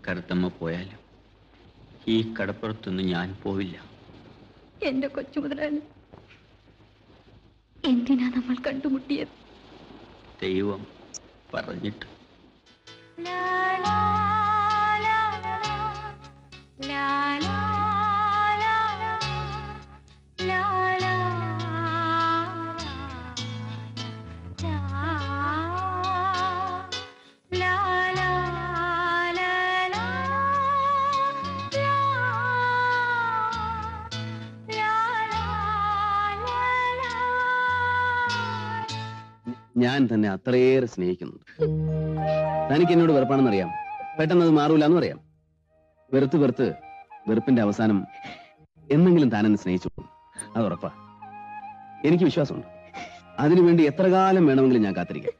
കറുത്തമ്മ പോയാലും ഈ കടപ്പുറത്തൊന്നും ഞാൻ പോവില്ല. എന്റെ കൊച്ചു മുതലാളി, എന്തിനാ നമ്മൾ കണ്ടുമുട്ടിയത്? ദൈവം പറഞ്ഞിട്ട്. ഞാൻ തന്നെ അത്രയേറെ സ്നേഹിക്കുന്നുണ്ട്. തനിക്ക് എന്നോട് വെറുപ്പാണെന്നറിയാം, പെട്ടെന്ന് അത് മാറൂല എന്നും അറിയാം. വെറുത്ത് വെറുത്ത് വെറുപ്പിന്റെ അവസാനം എന്നെങ്കിലും താൻ എന്നെ സ്നേഹിച്ചു, അത് ഉറപ്പാ. എനിക്ക് വിശ്വാസമുണ്ട്. അതിനുവേണ്ടി എത്ര കാലം വേണമെങ്കിലും ഞാൻ കാത്തിരിക്കാം.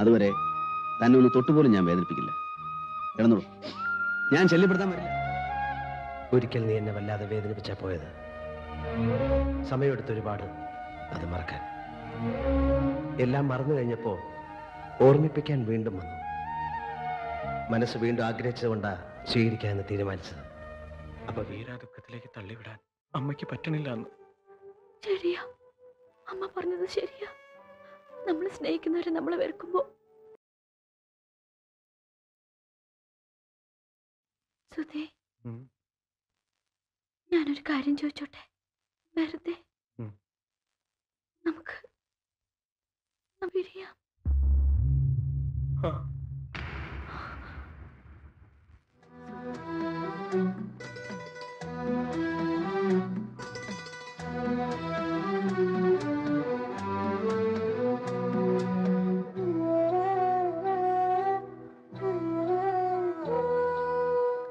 അതുവരെ തന്നെ ഒന്ന് തൊട്ടുപോലും ഞാൻ വേദനിപ്പിക്കില്ല. കിടന്നോളൂ, ഞാൻ ശല്യപ്പെടുത്താൻ വരില്ല. ഒരിക്കൽ നീ എന്നെ വല്ലാതെ വേദനിപ്പിച്ചാ പോയത്. സമയമെടുത്തൊരുപാട് അത് മറക്കാൻ. എല്ലാം മറന്നു കഴിഞ്ഞപ്പോ ഓർമ്മിപ്പിക്കാൻ വീണ്ടും വന്നു. മനസ്സ് വീണ്ടും ആഗ്രഹിച്ചതുകൊണ്ടാ സ്വീകരിക്കാമെന്ന് തീരുമാനിച്ചത്. അപ്പൊ വീരാ ദുഃഖത്തിലേക്ക് തള്ളിവിടാൻ അമ്മയ്ക്ക് പറ്റണില്ല എന്ന്. ശരിയാ, അമ്മ പറഞ്ഞത് ശരിയാ. നമ്മൾ സ്നേഹിക്കുന്നവരെ നമ്മളെ വെറുക്കുമ്പോ. സുധേ, ഞാനൊരു കാര്യം ചോദിച്ചോട്ടെ? വെറുതെ നമുക്ക് പിരിയാം.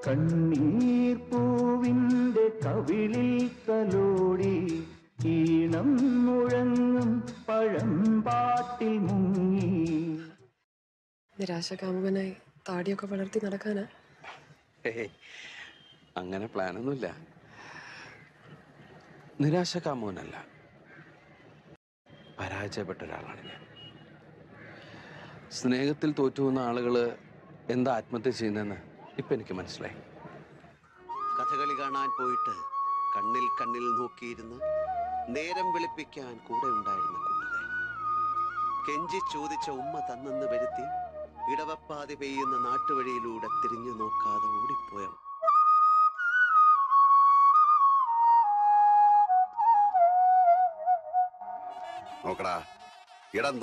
കണ്ണീർ പൂവിന്റെ കവിളിൽ കലോടി ഈണം മുഴങ്ങും പഴംപാട്ടിൽ മുങ്ങി. നിരാശകാമുകനായി താടിയൊക്കെ വളർത്തി നടക്കാനാ? അങ്ങനെ പ്ലാനൊന്നുമില്ല. നിരാശകാമുകനല്ല, പരാജയപ്പെട്ട ഒരാളാണ് ഞാൻ. സ്നേഹത്തിൽ തോറ്റുപോകുന്ന ആളുകള് എന്താ ആത്മഹത്യ ചെയ്യുന്നതെന്ന് ഇപ്പൊ എനിക്ക് മനസ്സിലായി. കഥകളി കാണാൻ പോയിട്ട് കണ്ണിൽ കണ്ണിൽ നോക്കിയിരുന്ന് നേരം വെളുപ്പിക്കാൻ കൂടെ ഉണ്ടായിരുന്ന കൂട്ടുകാർ, കെഞ്ചി ചോദിച്ച ഉമ്മ തന്നെന്ന് വരുത്തി ഇടവപ്പാതി പെയ്യുന്ന നാട്ടുവഴിയിലൂടെ തിരിഞ്ഞു നോക്കാതെ ഓടിപ്പോയോ. നോക്കടാ, ഇടം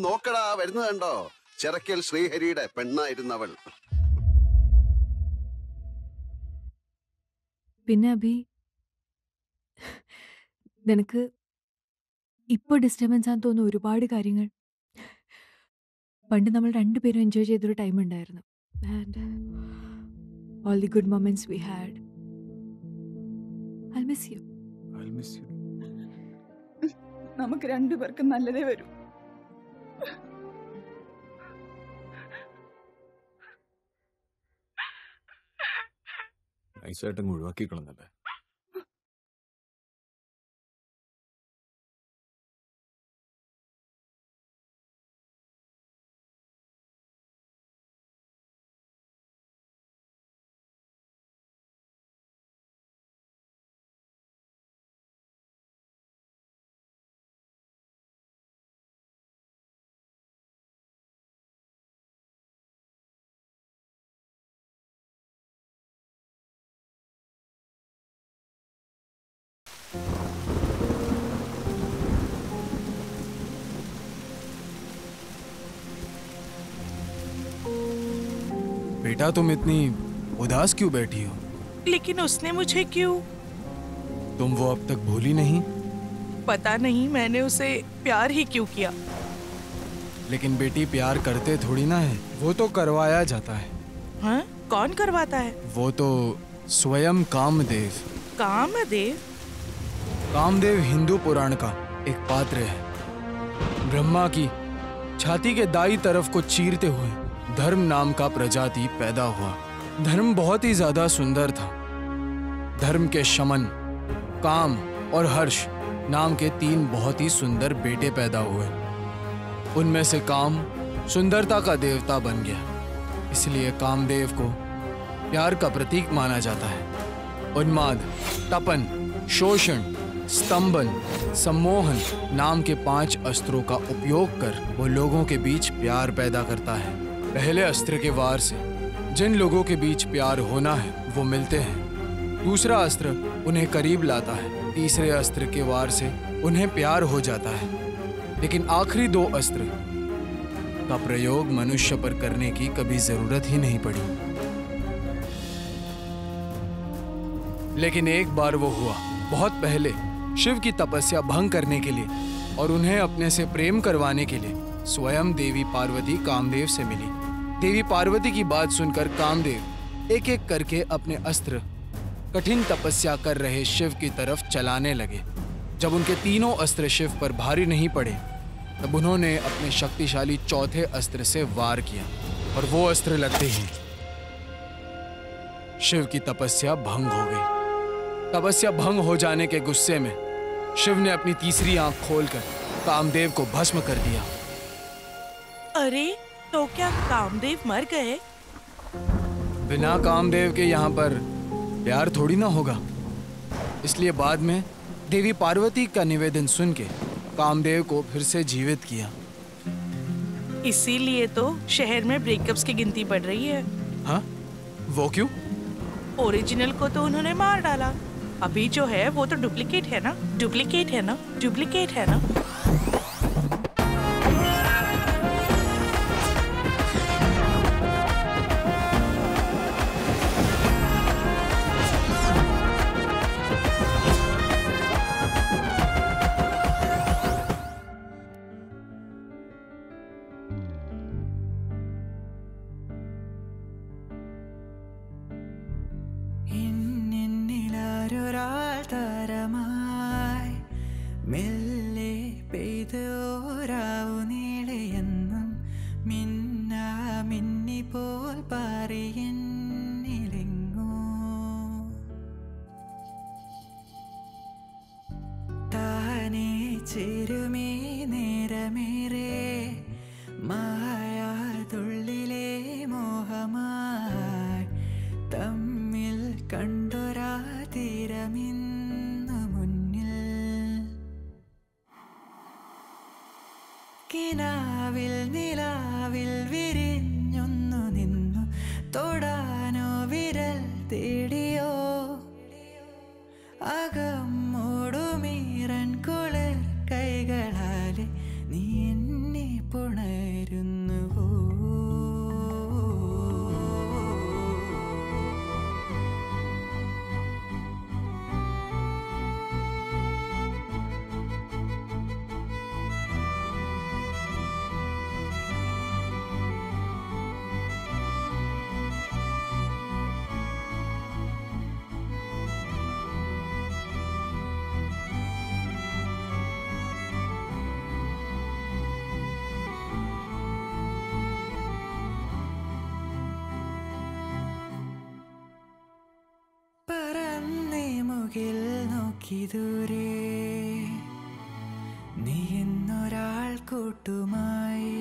നോക്കടാ, വരുന്നത് കണ്ടോ? ചിറക്കൽ ശ്രീഹരിയുടെ പെണ്ണായിരുന്നവൾ. പിന്നെ അഭി, നിനക്ക് ഇപ്പൊ ഡിസ്റ്റർബൻസ് ആണെന്ന് തോന്നുന്ന ഒരുപാട് കാര്യങ്ങൾ പണ്ട് നമ്മൾ രണ്ടുപേരും എൻജോയ് ചെയ്തൊരു ടൈം ഉണ്ടായിരുന്നു. And all the good moments we had. I'll miss you. നമുക്ക് രണ്ടുപേർക്കും നല്ലതേ വരും. നൈസായിട്ടങ്ങ് ഒഴിവാക്കി കളഞ്ഞല്ലേ. बेटा, तुम इतनी उदास क्यों बैठी हो? लेकिन उसने मुझे क्यों? तुम वो अब तक भूली नहीं? पता नहीं मैंने उसे प्यार ही क्यों किया। लेकिन बेटी, प्यार करते थोड़ी ना है, वो तो करवाया जाता है। हाँ? कौन करवाता है? वो तो स्वयं कामदेव। कामदेव? कामदेव हिंदू पुराण का एक पात्र है। ब्रह्मा की छाती के दाई तरफ को चीरते हुए धर्म नाम का प्रजाति पैदा हुआ। धर्म बहुत ही ज्यादा सुंदर था। धर्म के शमन, काम और हर्ष नाम के 3 बहुत ही सुंदर बेटे पैदा हुए। उनमें से काम सुंदरता का देवता बन गया, इसलिए कामदेव को प्यार का प्रतीक माना जाता है। उन्माद, तपन, शोषण, स्तंभन, सम्मोहन नाम के 5 अस्त्रों का उपयोग कर वो लोगों के बीच प्यार पैदा करता है। पहले अस्त्र के वार से जिन लोगों के बीच प्यार होना है वो मिलते हैं। दूसरा अस्त्र उन्हें करीब लाता है। तीसरे अस्त्र के वार से उन्हें प्यार हो जाता है। लेकिन आखिरी 2 अस्त्र का प्रयोग मनुष्य पर करने की कभी जरूरत ही नहीं पड़ी। लेकिन एक बार वो हुआ, बहुत पहले, शिव की तपस्या भंग करने के लिए और उन्हें अपने से प्रेम करवाने के लिए स्वयं देवी पार्वती कामदेव से मिली। देवी पार्वती की बात सुनकर कामदेव एक एक करके अपने अस्त्र कठिन तपस्या कर रहे शिव की तरफ चलाने लगे। जब उनके तीनों अस्त्र शिव पर भारी नहीं पड़े तब उन्होंने अपने शक्तिशाली चौथे अस्त्र से वार किया और वो अस्त्र लगते ही शिव की तपस्या भंग हो गई। तपस्या भंग हो जाने के गुस्से में शिव ने अपनी तीसरी आंख खोलकर कामदेव को भस्म कर दिया। अरे तो क्या कामदेव मर गए? बिना कामदेव के यहाँ पर प्यार थोड़ी ना होगा। इसलिए बाद में देवी पार्वती का निवेदन सुन के कामदेव को फिर से जीवित किया। इसीलिए तो शहर में ब्रेकअप्स की गिनती बढ़ रही है। हाँ, वो क्यों? ओरिजिनल को तो उन्होंने मार डाला, अभी जो है वो तो डुप्लीकेट है ना, डुप्लीकेट है ना, डुप्लीकेट है ना। ദൂരെ നീ എന്നൊരാൾ കൂട്ടുമായി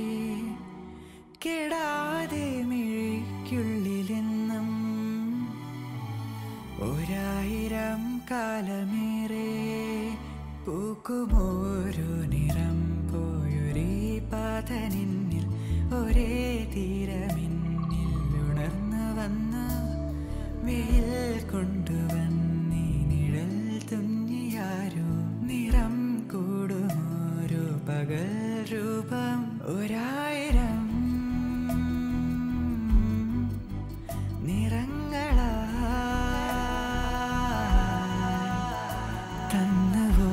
കെടാതെ മിഴിക്കുള്ളിലെന്നും 1000 കാലമേറെ പൂക്കുമോരോ നിറം പോയൊരേ പാത നിന്നിൽ ഒരേ തീരമിന്നിൽ ഉണർന്നു വന്ന വെയിൽ കൊണ്ടുവന്നീ നിഴൽ തുന്നിയാരോ നിറം കൂടുമോരോ പകൽ രൂപം 1000 നിറങ്ങളാ തന്നവോ.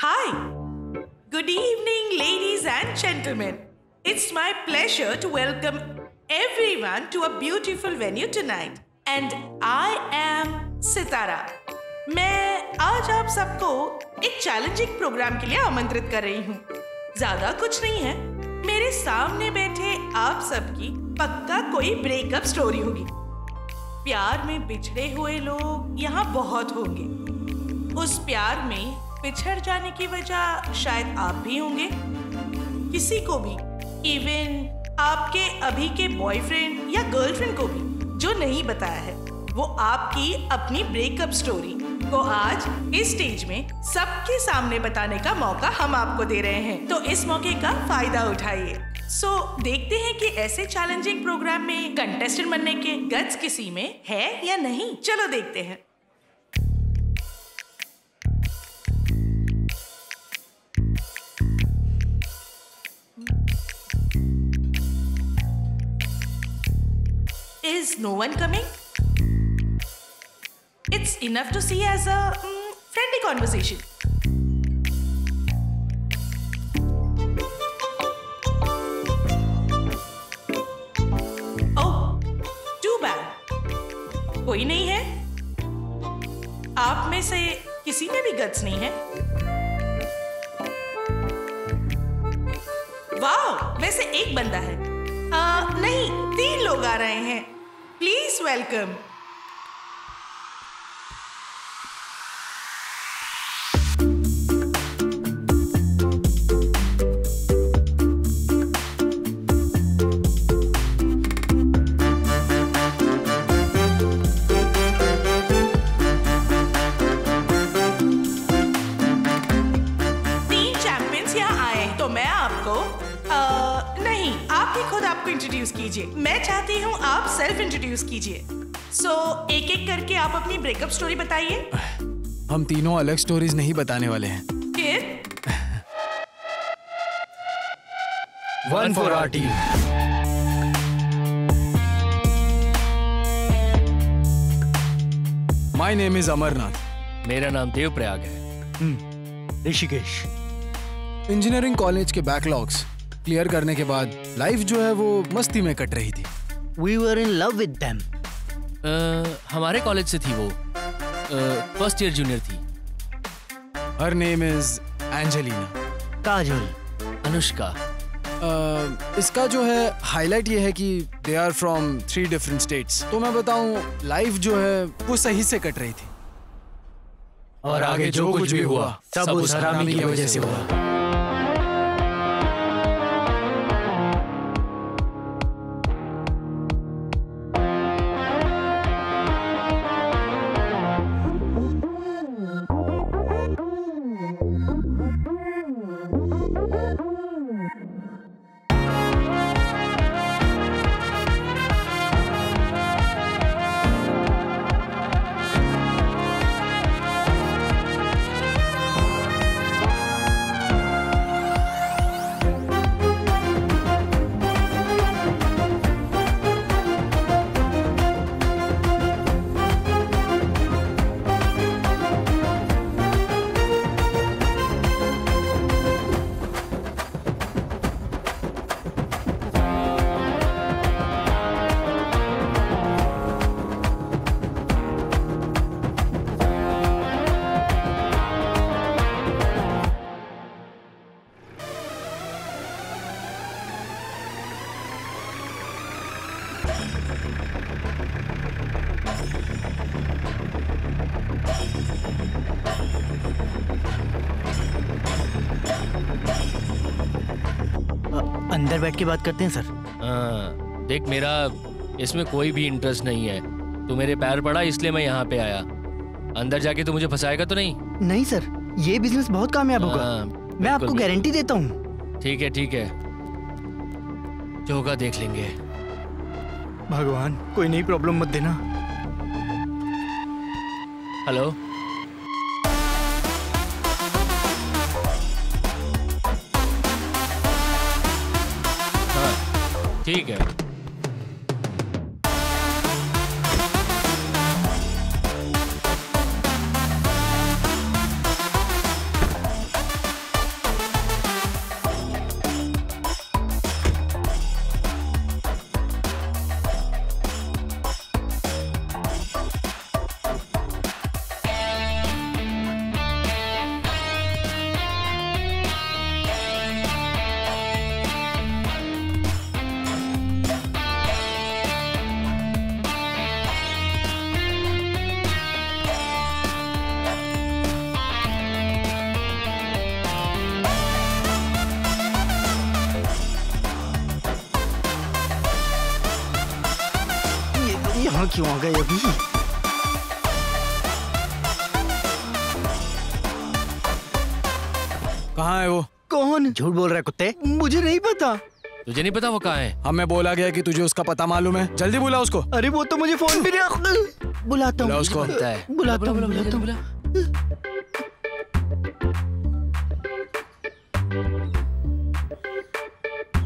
Hi, good evening, ladies and gentlemen. It's my pleasure to welcome everyone to a beautiful venue tonight. And I am सितारा. मैं आज आप सबको एक चैलेंजिंग प्रोग्राम के लिए आमंत्रित कर रही हूँ. ज्यादा कुछ नहीं है, मेरे सामने बैठे आप सबकी पक्का कोई ब्रेकअप स्टोरी होगी. प्यार में बिछड़े हुए लोग यहाँ बहुत होंगे. उस प्यार में पिछड़ जाने की वजह शायद आप भी होंगे। किसी को भी, इवन आपके अभी के बॉयफ्रेंड या गर्लफ्रेंड को भी जो नहीं बताया है वो आपकी अपनी ब्रेकअप स्टोरी को आज इस स्टेज में सबके सामने बताने का मौका हम आपको दे रहे हैं। तो इस मौके का फायदा उठाइए। देखते हैं कि ऐसे चैलेंजिंग प्रोग्राम में कंटेस्टेंट बनने के गट्स किसी में है या नहीं। चलो देखते हैं। Is no one coming? It's enough to see as a friendly conversation. Oh, too bad. कोई नहीं है? आप में से किसी में भी गट्स नहीं है? वाह, वैसे एक बंदा है। नहीं, 3 लोग आ रहे हैं। Please welcome. इंट्रोड्यूस कीजिए। मैं चाहती हूँ आप सेल्फ इंट्रोड्यूस कीजिए। एक एक करके आप अपनी ब्रेकअप स्टोरी बताइए। हम तीनों अलग स्टोरीज नहीं बताने वाले हैं। फिर? One for our team. My name is Amarnath. मेरा नाम देवप्रयाग है। ऋषिकेश। इंजीनियरिंग कॉलेज के बैकलॉग्स क्लियर करने के बाद लाइफ जो है वो मस्ती में कट रही थी। We were in love with them. हमारे कॉलेज से थी वो। फर्स्ट ईयर जूनियर थी। Her name is Angelina. Kajal. Anushka. इसका जो है हाईलाइट ये है कि they are from 3 different states. तो मैं बताऊं, लाइफ जो है वो सही से कट रही थी और आगे जो कुछ भी हुआ सब उस हरामी की वजह से हुआ। अंदर बैठ के बात करते हैं सर। देख, मेरा इसमें कोई भी इंटरेस्ट नहीं है। तू मेरे पैर पड़ा इसलिए मैं यहाँ पे आया। अंदर जाके तू मुझे फंसाएगा तो नहीं? नहीं सर, ये बिजनेस बहुत कामयाब होगा। मैं आपको गारंटी देता हूँ। ठीक है ठीक है, जो होगा देख लेंगे। भगवान, कोई नई प्रॉब्लम मत देना। हेलो, ठीक है। यहाँ क्यों आ गए अभी? कहाँ है वो? कौन? झूठ बोल रहा है कुत्ते, मुझे नहीं पता। तुझे नहीं पता वो कहाँ है? हमें बोला गया कि तुझे उसका पता मालूम है, जल्दी बुला उसको। अरे वो तो मुझे फोन भी नहीं। बुलाता बुला हूँ उसको। बुलाता हूँ।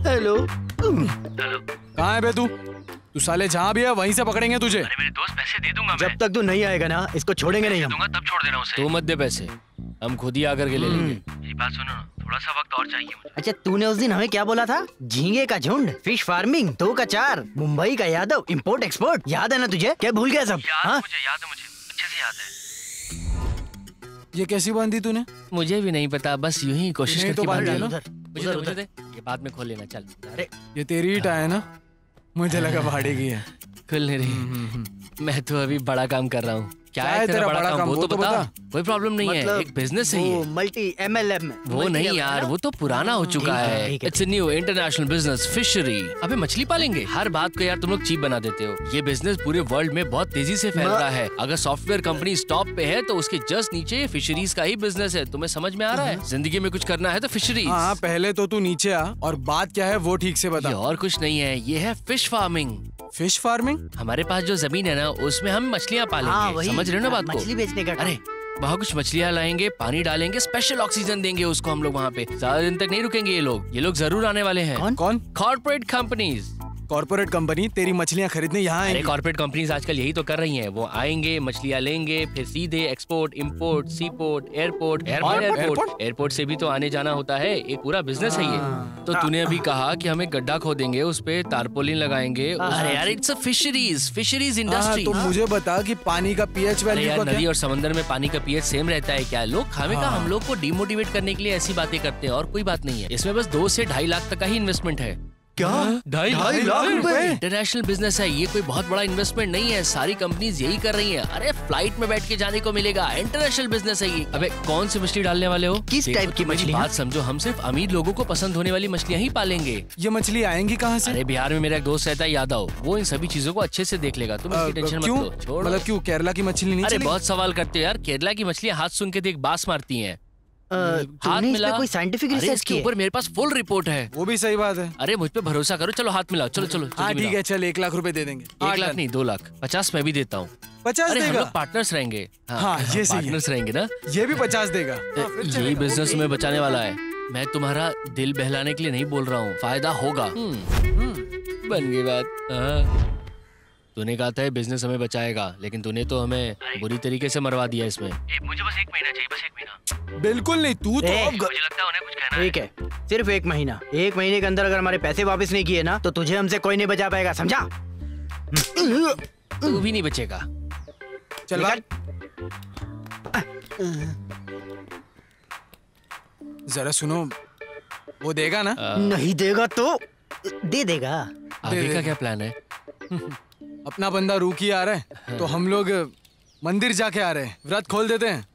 हेलो। कहाँ है बे तू? तू साले जहाँ भी है वहीं से पकड़ेंगे तुझे। अरे मेरे दोस्त पैसे दे दूंगा मैं। जब तक तू नहीं आएगा ना, इसको छोड़ेंगे नहीं हम। दूंगा तब छोड़ देना उसे। तू मत दे पैसे, हम खुद ही आकर के ले लेंगे। मेरी बात सुनो ना, थोड़ा सा वक्त और चाहिए मुझे। अच्छा तूने उस दिन हमें क्या बोला था? झींगे का झुंड, फिश फार्मिंग, 2 का 4, मुंबई का यादव, इंपोर्ट एक्सपोर्ट, याद है ना तुझे? क्या भूल गया सब? हाँ मुझे याद है, मुझे अच्छे से याद है। ये कैसी बांधी तूने? मुझे भी नहीं पता, बस यूं ही कोशिश नहीं तो करके बांध बांध लेना। मुझे मुझे दे, ये बाद में खोल लेना। चल। अरे ये तेरी ईंट है ना? मुझे लगा भाड़े की है। खुल नहीं रही। मैं तो अभी बड़ा काम कर रहा हूँ। क्या है तेरा बड़ा काम? वो तो बता। कोई प्रॉब्लम नहीं है, एक बिजनेस है ये। Multi MLM। वो नहीं यार, वो तो पुराना हो चुका है। It's new international business, fishery. अबे मछली पालेंगे। हर बात को यार तुम लोग चीप बना देते हो। ये बिजनेस पूरे वर्ल्ड में बहुत तेजी से फैल रहा है। अगर सॉफ्टवेयर कंपनी टॉप पे है तो उसके जस्ट नीचे फिशरीज का ही बिजनेस है। तुम्हें समझ में आ रहा है? जिंदगी में कुछ करना है तो फिशरीज। हाँ, पहले तो तू नीचे आ और बात क्या है वो ठीक से बता। ये और कुछ नहीं है, ये है फिश फार्मिंग। Fish farming? हमारे पास जो जमीन है ना, उसमें हम मछलियाँ पालेंगे। समझ रहे हो ना बात को? मछली बेचने का। अरे वहाँ कुछ मछलियाँ लाएंगे, पानी डालेंगे, स्पेशल ऑक्सीजन देंगे उसको हम लोग वहाँ पे। ज्यादा दिन तक नहीं रुकेंगे ये लोग। ये लोग जरूर आने वाले हैं। कौन? Corporate companies. कॉर्पोरेट कंपनी तेरी मछलियाँ खरीदने यहाँ अरे आएंगी। कॉर्पोरेट कंपनीज आजकल यही तो कर रही हैं। वो आएंगे, मछलियाँ लेंगे, फिर सीधे एक्सपोर्ट, इंपोर्ट, सी पोर्ट, एयरपोर्ट, एयरपोर्ट से भी तो आने जाना होता है। एक पूरा बिजनेस है ये। तो तूने अभी कहा कि हमें गड्ढा खोदेंगे, उस पे तारपोलिन लगाएंगे। अरे यार इट्स अ फिशरीज इंडस्ट्री। तो मुझे बता कि पानी का पीएच वैल्यू क्या? नदी और समंदर में पानी का पीएच सेम रहता है क्या? लोग खामेखा हम लोग को डिमोटिवेट करने के लिए ऐसी बातें करते हैं और कोई बात नहीं है। इसमें बस 2 से 2.5 लाख तक का ही इन्वेस्टमेंट है। क्या? 2.5 लाख रुपए? इंटरनेशनल बिजनेस है ये, कोई बहुत बड़ा इन्वेस्टमेंट नहीं है। सारी कंपनीज यही कर रही हैं। अरे फ्लाइट में बैठ के जाने को मिलेगा। इंटरनेशनल बिजनेस है ये। अबे कौन सी मछली डालने वाले हो? किस टाइप की मछली? बात समझो, हम सिर्फ अमीर लोगों को पसंद होने वाली मछलियाँ ही पालेंगे। ये मछली आएंगी कहाँ से? अरे बिहार में मेरा एक दोस्त रहता है यादव, वो इन सभी चीजों को अच्छे से देख लेगा। तुम इसकी टेंशन मत लो। छोड़। मतलब क्यों? केरला की मछली नहीं? अरे बहुत सवाल करते हो यार। केरला की मछलियाँ हाथ सूंघ के देख बास मारती हैं। हाथ मिला। कोई साइंटिफिक रिसर्च इसके ऊपर मेरे पास फुल रिपोर्ट है। वो भी सही बात है। अरे मुझ पे भरोसा करो, चलो हाथ मिलाओ। चलो चलो। हाँ ठीक है, चल 1 लाख रुपए दे देंगे। 1 लाख नहीं, 2 लाख। 50 मैं भी देता हूँ। 50 अरे हम देगा? लोग पार्टनर्स रहेंगे। हाँ, ये सही है। पार्टनर्स रहेंगे ना। ये भी 50 देगा। यही बिजनेस तुम्हें बचाने वाला है। मैं तुम्हारा दिल बहलाने के लिए नहीं बोल रहा हूँ, फायदा होगा। बन गई बात। तूने कहा था बिजनेस हमें बचाएगा, लेकिन तूने तो हमें बुरी तरीके से मरवा दिया इसमें। मुझे बस 1 महीना चाहिए, बस 1 महीना। बिल्कुल नहीं, तू तो अब मुझे लगता है उन्हें कुछ कहना ठीक है, सिर्फ 1 महीना। 1 महीने के अंदर अगर हमारे पैसे वापस नहीं किए ना, तो तुझे हमसे कोई नहीं बचा पाएगा, समझा? तू भी नहीं बचेगा। चल भाग। जरा सुनो, वो देगा ना? नहीं देगा तो दे देगा। आगे का क्या प्लान है? अपना बंदा रूकी आ रहा है, तो हम लोग मंदिर जाके आ रहे हैं, व्रत खोल देते हैं।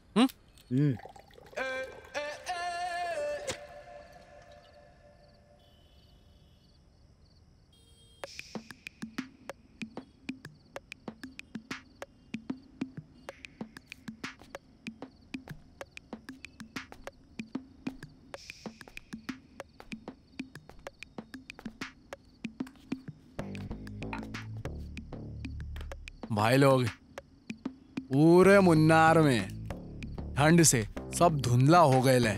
भाई लोग, पूरे मुन्नार में ठंड से सब धुंधला हो गए ले।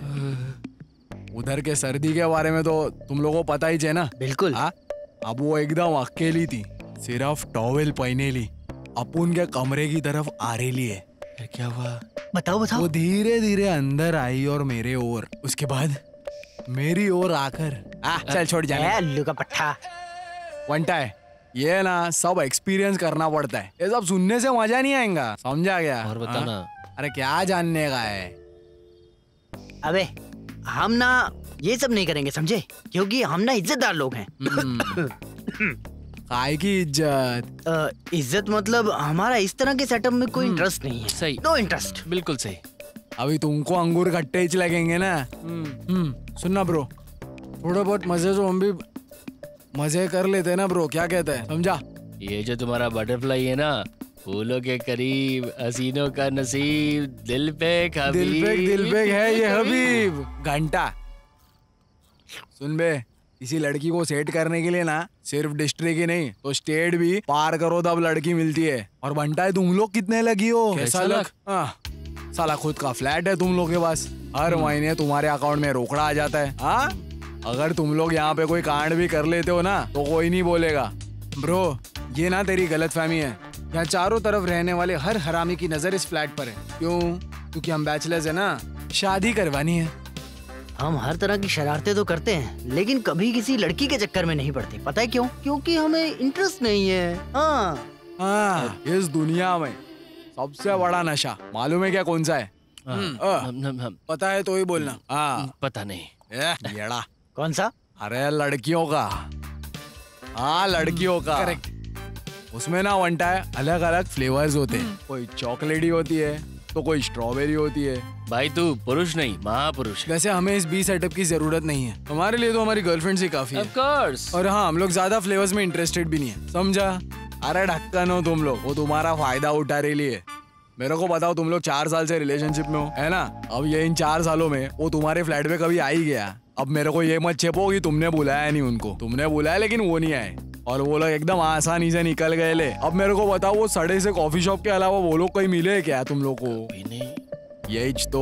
उधर के सर्दी के बारे में तो तुम लोगों को पता ही है ना। बिल्कुल। अब वो एकदम अकेली थी, सिर्फ टॉवेल पहने ली, अपुन के कमरे की तरफ आ रही है। फिर क्या हुआ? बताओ बताओ। वो धीरे धीरे अंदर आई और मेरे ओर, उसके बाद मेरी ओर आकर चल छोड़ जाने। अल्लू का पट्टा। वंटा है ये ना, सब एक्सपीरियंस करना पड़ता है। ये सब सुनने से मजा नहीं आएगा, समझा गया? और बता ना। अरे क्या जानने का है? अबे हम ना ये सब नहीं करेंगे, समझे? क्योंकि हम ना इज्जतदार लोग हैं। काय की इज्जत? इज्जत मतलब हमारा इस तरह के सेटअप में कोई इंटरेस्ट नहीं है। सही। No interest. बिल्कुल सही। अभी तुमको अंगूर खट्टे ही लगेंगे ना। सुनना ब्रो, थोड़ा बहुत मजे तो हम भी मजे कर लेते हैं ना ब्रो, क्या कहते हैं? समझा? ये जो तुम्हारा बटरफ्लाई है ना, फूलों के करीब, हसीनों का नसीब, दिल पे दिल पे है ये हबीब। घंटा सुन बे, किसी लड़की को सेट करने के लिए ना सिर्फ डिस्ट्रिक्ट ही नहीं तो स्टेट भी पार करो तब लड़की मिलती है। और बनता है तुम लोग कितने लगी हो? कैसा लग? साला खुद का फ्लैट है तुम लोग के पास, हर महीने तुम्हारे अकाउंट में रोकड़ा आ जाता है। हाँ, अगर तुम लोग यहाँ पे कोई कांड भी कर लेते हो ना तो कोई नहीं बोलेगा। ब्रो, ये ना तेरी गलतफहमी है। यहाँ चारों तरफ रहने वाले हर हरामी की नजर इस फ्लैट पर है। क्यों? क्योंकि हम बैचलर्स है ना, शादी करवानी है। हम हर तरह की शरारतें तो करते हैं लेकिन कभी किसी लड़की के चक्कर में नहीं पड़ते। पता है क्यों? क्योंकि हमें इंटरेस्ट नहीं है। हाँ, इस दुनिया में सबसे बड़ा नशा मालूम है क्या कौन सा है? पता है तो ही बोलना। पता नहीं। येड़ा। कौन सा? अरे लड़कियों का। हाँ, लड़कियों का। करेक्ट। उसमें ना वंटा है अलग अलग फ्लेवर्स होते हैं। कोई चॉकलेटी होती है तो कोई स्ट्रॉबेरी होती है। भाई तू पुरुष नहीं महापुरुष। वैसे हमें इस बी सेटअप की जरूरत नहीं है, हमारे लिए तो हमारी गर्लफ्रेंड ही काफी है। Of course। और हाँ, हम लोग ज्यादा फ्लेवर्स में इंटरेस्टेड भी नहीं है, समझा? अरे ढक्कन हो तुम लोग, वो तुम्हारा फायदा उठा रही है। मेरे को बताओ, तुम लोग 4 साल से रिलेशनशिप में हो, है ना? अब ये इन 4 सालों में वो तुम्हारे फ्लैट में कभी आ ही गया। अब मेरे को ये मत छेपो कि तुमने बुलाया नहीं उनको। तुमने बुलाया लेकिन वो नहीं आए और वो लोग एकदम आसानी से निकल गए। ले अब मेरे को बताओ, वो सड़े से कॉफी शॉप के अलावा वो लोग कहीं मिले क्या तुम लोग को? यही तो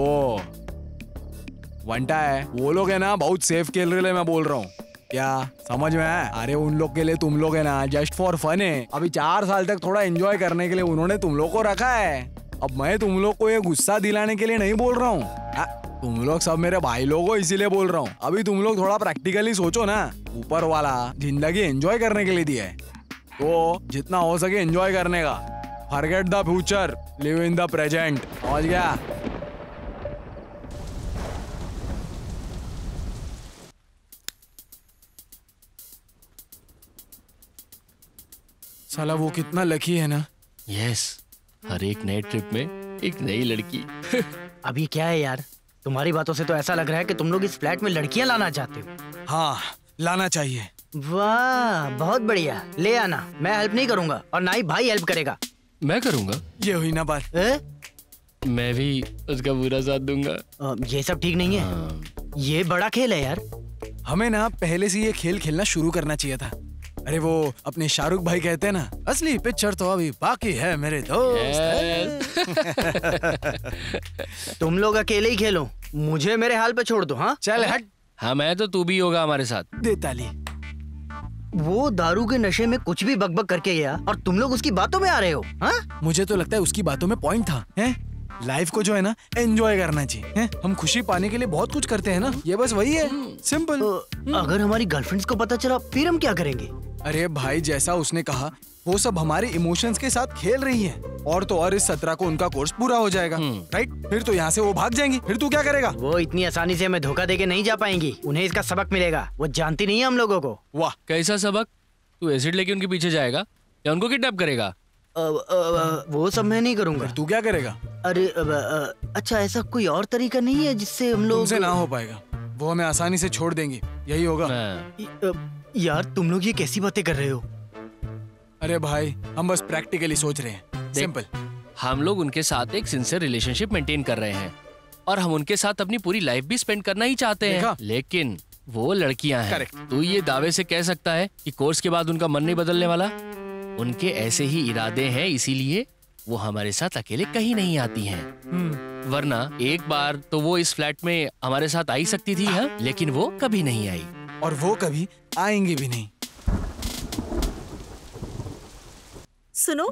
वंटा है। वो लोग है ना बहुत सेफ खेल रहे, मैं बोल रहा हूँ, क्या समझ में है? अरे उन लोग के लिए तुम लोग है ना जस्ट फॉर फन है। अभी 4 साल तक थोड़ा एंजॉय करने के लिए उन्होंने तुम लोग को रखा है। अब मैं तुम लोग को ये गुस्सा दिलाने के लिए नहीं बोल रहा हूँ, तुम लोग सब मेरे भाई लोग हो इसीलिए बोल रहा हूँ। अभी तुम लोग थोड़ा प्रैक्टिकली सोचो ना, ऊपर वाला जिंदगी एंजॉय करने के लिए दिया है तो जितना हो सके एंजॉय करने का। Forget the future, live in the present. समझ गया? साला वो कितना लकी है ना। यस, हर एक नए ट्रिप में एक नई लड़की। अभी क्या है यार, तुम्हारी बातों से तो ऐसा लग रहा है कि तुम लोग इस फ्लैट में लड़कियां लाना चाहते हो। हाँ, लाना चाहिए। वाह, बहुत बढ़िया, ले आना। मैं हेल्प नहीं करूंगा और ना ही भाई हेल्प करेगा। मैं करूंगा। ये हुई ना बात। मैं भी उसका पूरा साथ दूंगा। ये सब ठीक नहीं है। ये बड़ा खेल है यार। हमें ना पहले से ये खेल खेलना शुरू करना चाहिए था। अरे वो अपने शाहरुख भाई कहते हैं ना, असली पिक्चर तो अभी बाकी है मेरे दोस्त। तुम लोग अकेले ही खेलो, मुझे मेरे हाल पे छोड़ दो। हाँ चल हट। हाँ, मैं तो तू भी होगा हमारे साथ। दे ताली। वो दारू के नशे में कुछ भी बकबक करके गया और तुम लोग उसकी बातों में आ रहे हो। हाँ, मुझे तो लगता है उसकी बातों में पॉइंट था। हैं? लाइफ को जो है ना एंजॉय करना चाहिए। हैं? हम खुशी पाने के लिए बहुत कुछ करते हैं ना, ये बस वही है, सिंपल। अगर हमारी गर्लफ्रेंड्स को पता चला फिर हम क्या करेंगे? अरे भाई, जैसा उसने कहा वो सब हमारे इमोशंस के साथ खेल रही है। और तो और इस 17 को उनका कोर्स पूरा हो जाएगा, राइट? फिर तो यहाँ से वो भाग जाएंगी, फिर तू क्या करेगा? वो इतनी आसानी से हमें धोखा देके नहीं जा पाएंगी, उन्हें इसका सबक मिलेगा। वो जानती नहीं है हम लोगों को। वाह, कैसा सबक? तू एसिड लेके उनके पीछे जाएगा या उनको किडनैप करेगा? वो सब मैं नहीं करूँगा। तू क्या करेगा? अरे अच्छा, ऐसा कोई और तरीका नहीं है जिससे हम लोग? तुमसे ना हो पाएगा, वो हमें आसानी से छोड़ देंगी, यही होगा। यार तुम लोग ये कैसी बातें कर रहे हो? अरे भाई, हम बस प्रैक्टिकली सोच रहे हैं, सिंपल। हम लोग उनके साथ एक सिंसियर रिलेशनशिप मेंटेन कर रहे हैं और हम उनके साथ अपनी पूरी लाइफ भी स्पेंड करना ही चाहते हैं, लेकिन वो लड़कियां हैं। तू ये दावे से कह सकता है कि कोर्स के बाद उनका मन नहीं बदलने वाला? उनके ऐसे ही इरादे हैं, इसीलिए वो हमारे साथ अकेले कहीं नहीं आती हैं। वरना एक बार तो वो इस फ्लैट में हमारे साथ आ ही सकती थी, हाँ? लेकिन वो कभी नहीं आई और वो कभी आएंगे भी नहीं। सुनो,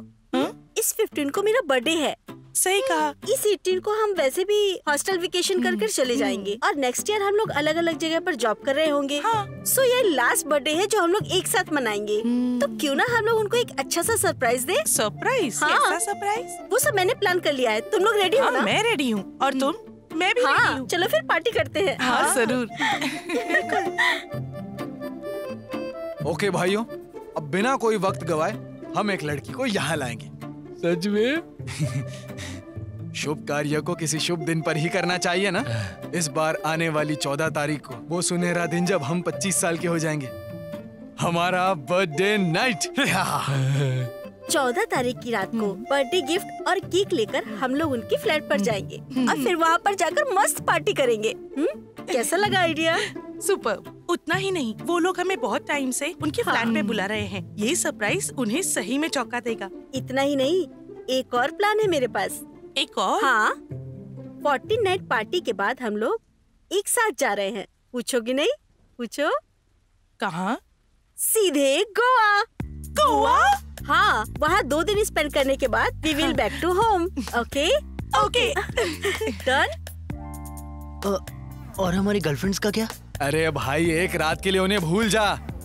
इस 15 को मेरा बर्थडे है। सही कहा। इस 18 को हम वैसे भी हॉस्टल वेकेशन कर चले जाएंगे और नेक्स्ट ईयर हम लोग अलग अलग जगह पर जॉब कर रहे होंगे। हाँ। सो ये लास्ट बर्थडे है जो हम लोग एक साथ मनाएंगे। तो क्यों ना हम लोग उनको एक अच्छा सा सरप्राइज दे? सरप्राइज? कैसा सरप्राइज? वो सब मैंने प्लान कर लिया है। तुम लोग रेडी हो ना? मैं रेडी हूँ। और तुम? मैं भी रेडी हूँ। चलो फिर पार्टी करते हैं। हाँ, जरूर। ओके भाइयों, अब बिना कोई वक्त गवाए हम एक लड़की को यहाँ लाएंगे। सच में? शुभ कार्य को किसी शुभ दिन पर ही करना चाहिए ना। इस बार आने वाली 14 तारीख को, वो सुनहरा दिन जब हम 25 साल के हो जाएंगे, हमारा बर्थडे नाइट। 14 तारीख की रात को बर्थडे गिफ्ट और केक लेकर हम लोग उनकी फ्लैट पर जाएंगे और फिर वहाँ पर जाकर मस्त पार्टी करेंगे। कैसा लगा आइडिया? सुपर। उतना ही नहीं, वो लोग हमें बहुत टाइम से उनके फ्लैट पे बुला रहे हैं। ये सरप्राइज उन्हें सही में चौंका देगा। इतना ही नहीं, एक और प्लान है मेरे पास। एक और? हाँ, 14 नाइट पार्टी के बाद हम लोग एक साथ जा रहे हैं। पूछोगी नहीं? पूछो। कहाँ? सीधे गोवा। गोवा? हाँ, वहाँ 2 दिन स्पेंड करने के बाद we will back to home. Okay okay. Done. और हमारी गर्लफ्रेंड्स का क्या? अरे भाई, एक रात के लिए उन्हें भूल जा।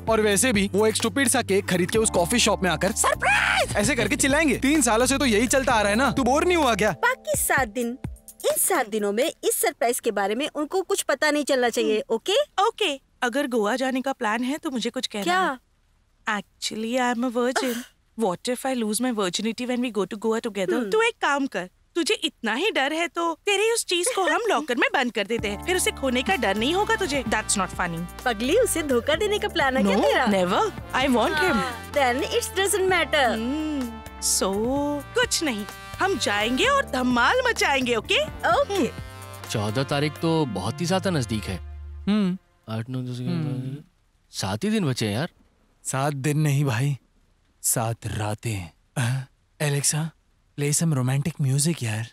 और वैसे भी वो एक स्टूपिड सा केक खरीद के उस कॉफी शॉप में आकर सरप्राइज ऐसे करके चिल्लाएंगे। 3 सालों से तो यही चलता आ रहा है ना, तू बोर नहीं हुआ क्या? बाकी 7 दिन, इन 7 दिनों में इस सरप्राइज के बारे में उनको कुछ पता नहीं चलना चाहिए। Okay okay. अगर गोवा जाने का प्लान है तो मुझे कुछ कहना क्या? Actually I am a virgin. What if I lose my virginity when we go to Goa together? तू एक काम कर, तुझे इतना ही डर है तो तेरी उस चीज को हम लॉकर में बंद कर देते हैं, फिर उसे खोने का डर नहीं होगा तुझे। That's not funny. पगली, उसे धोखा देने का प्लान है क्या तेरा? Never. I want him. Then it doesn't matter. So कुछ नहीं, हम जाएंगे और धमाल मचाएंगे। Okay okay. 14 तारीख तो बहुत ही ज्यादा नजदीक है। 8 9 10 7 ही दिन बचे हैं यार। 7 दिन नहीं भाई, 7 रातें। Alexa, play some romantic music यार।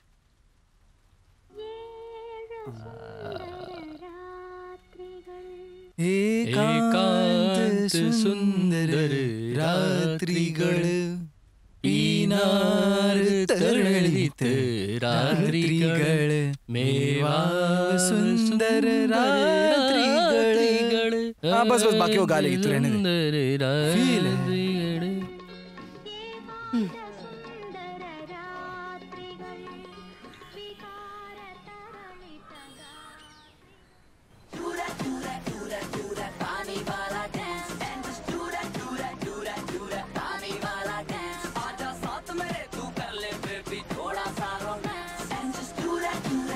एकांत सुंदर रात्रिगळ पीनार तरळीत रात्रिगळ मेवा सुंदर रात्रिगळ। हाँ बस बस, बाकी वो गा लेगी, तू रहने दे। फील है।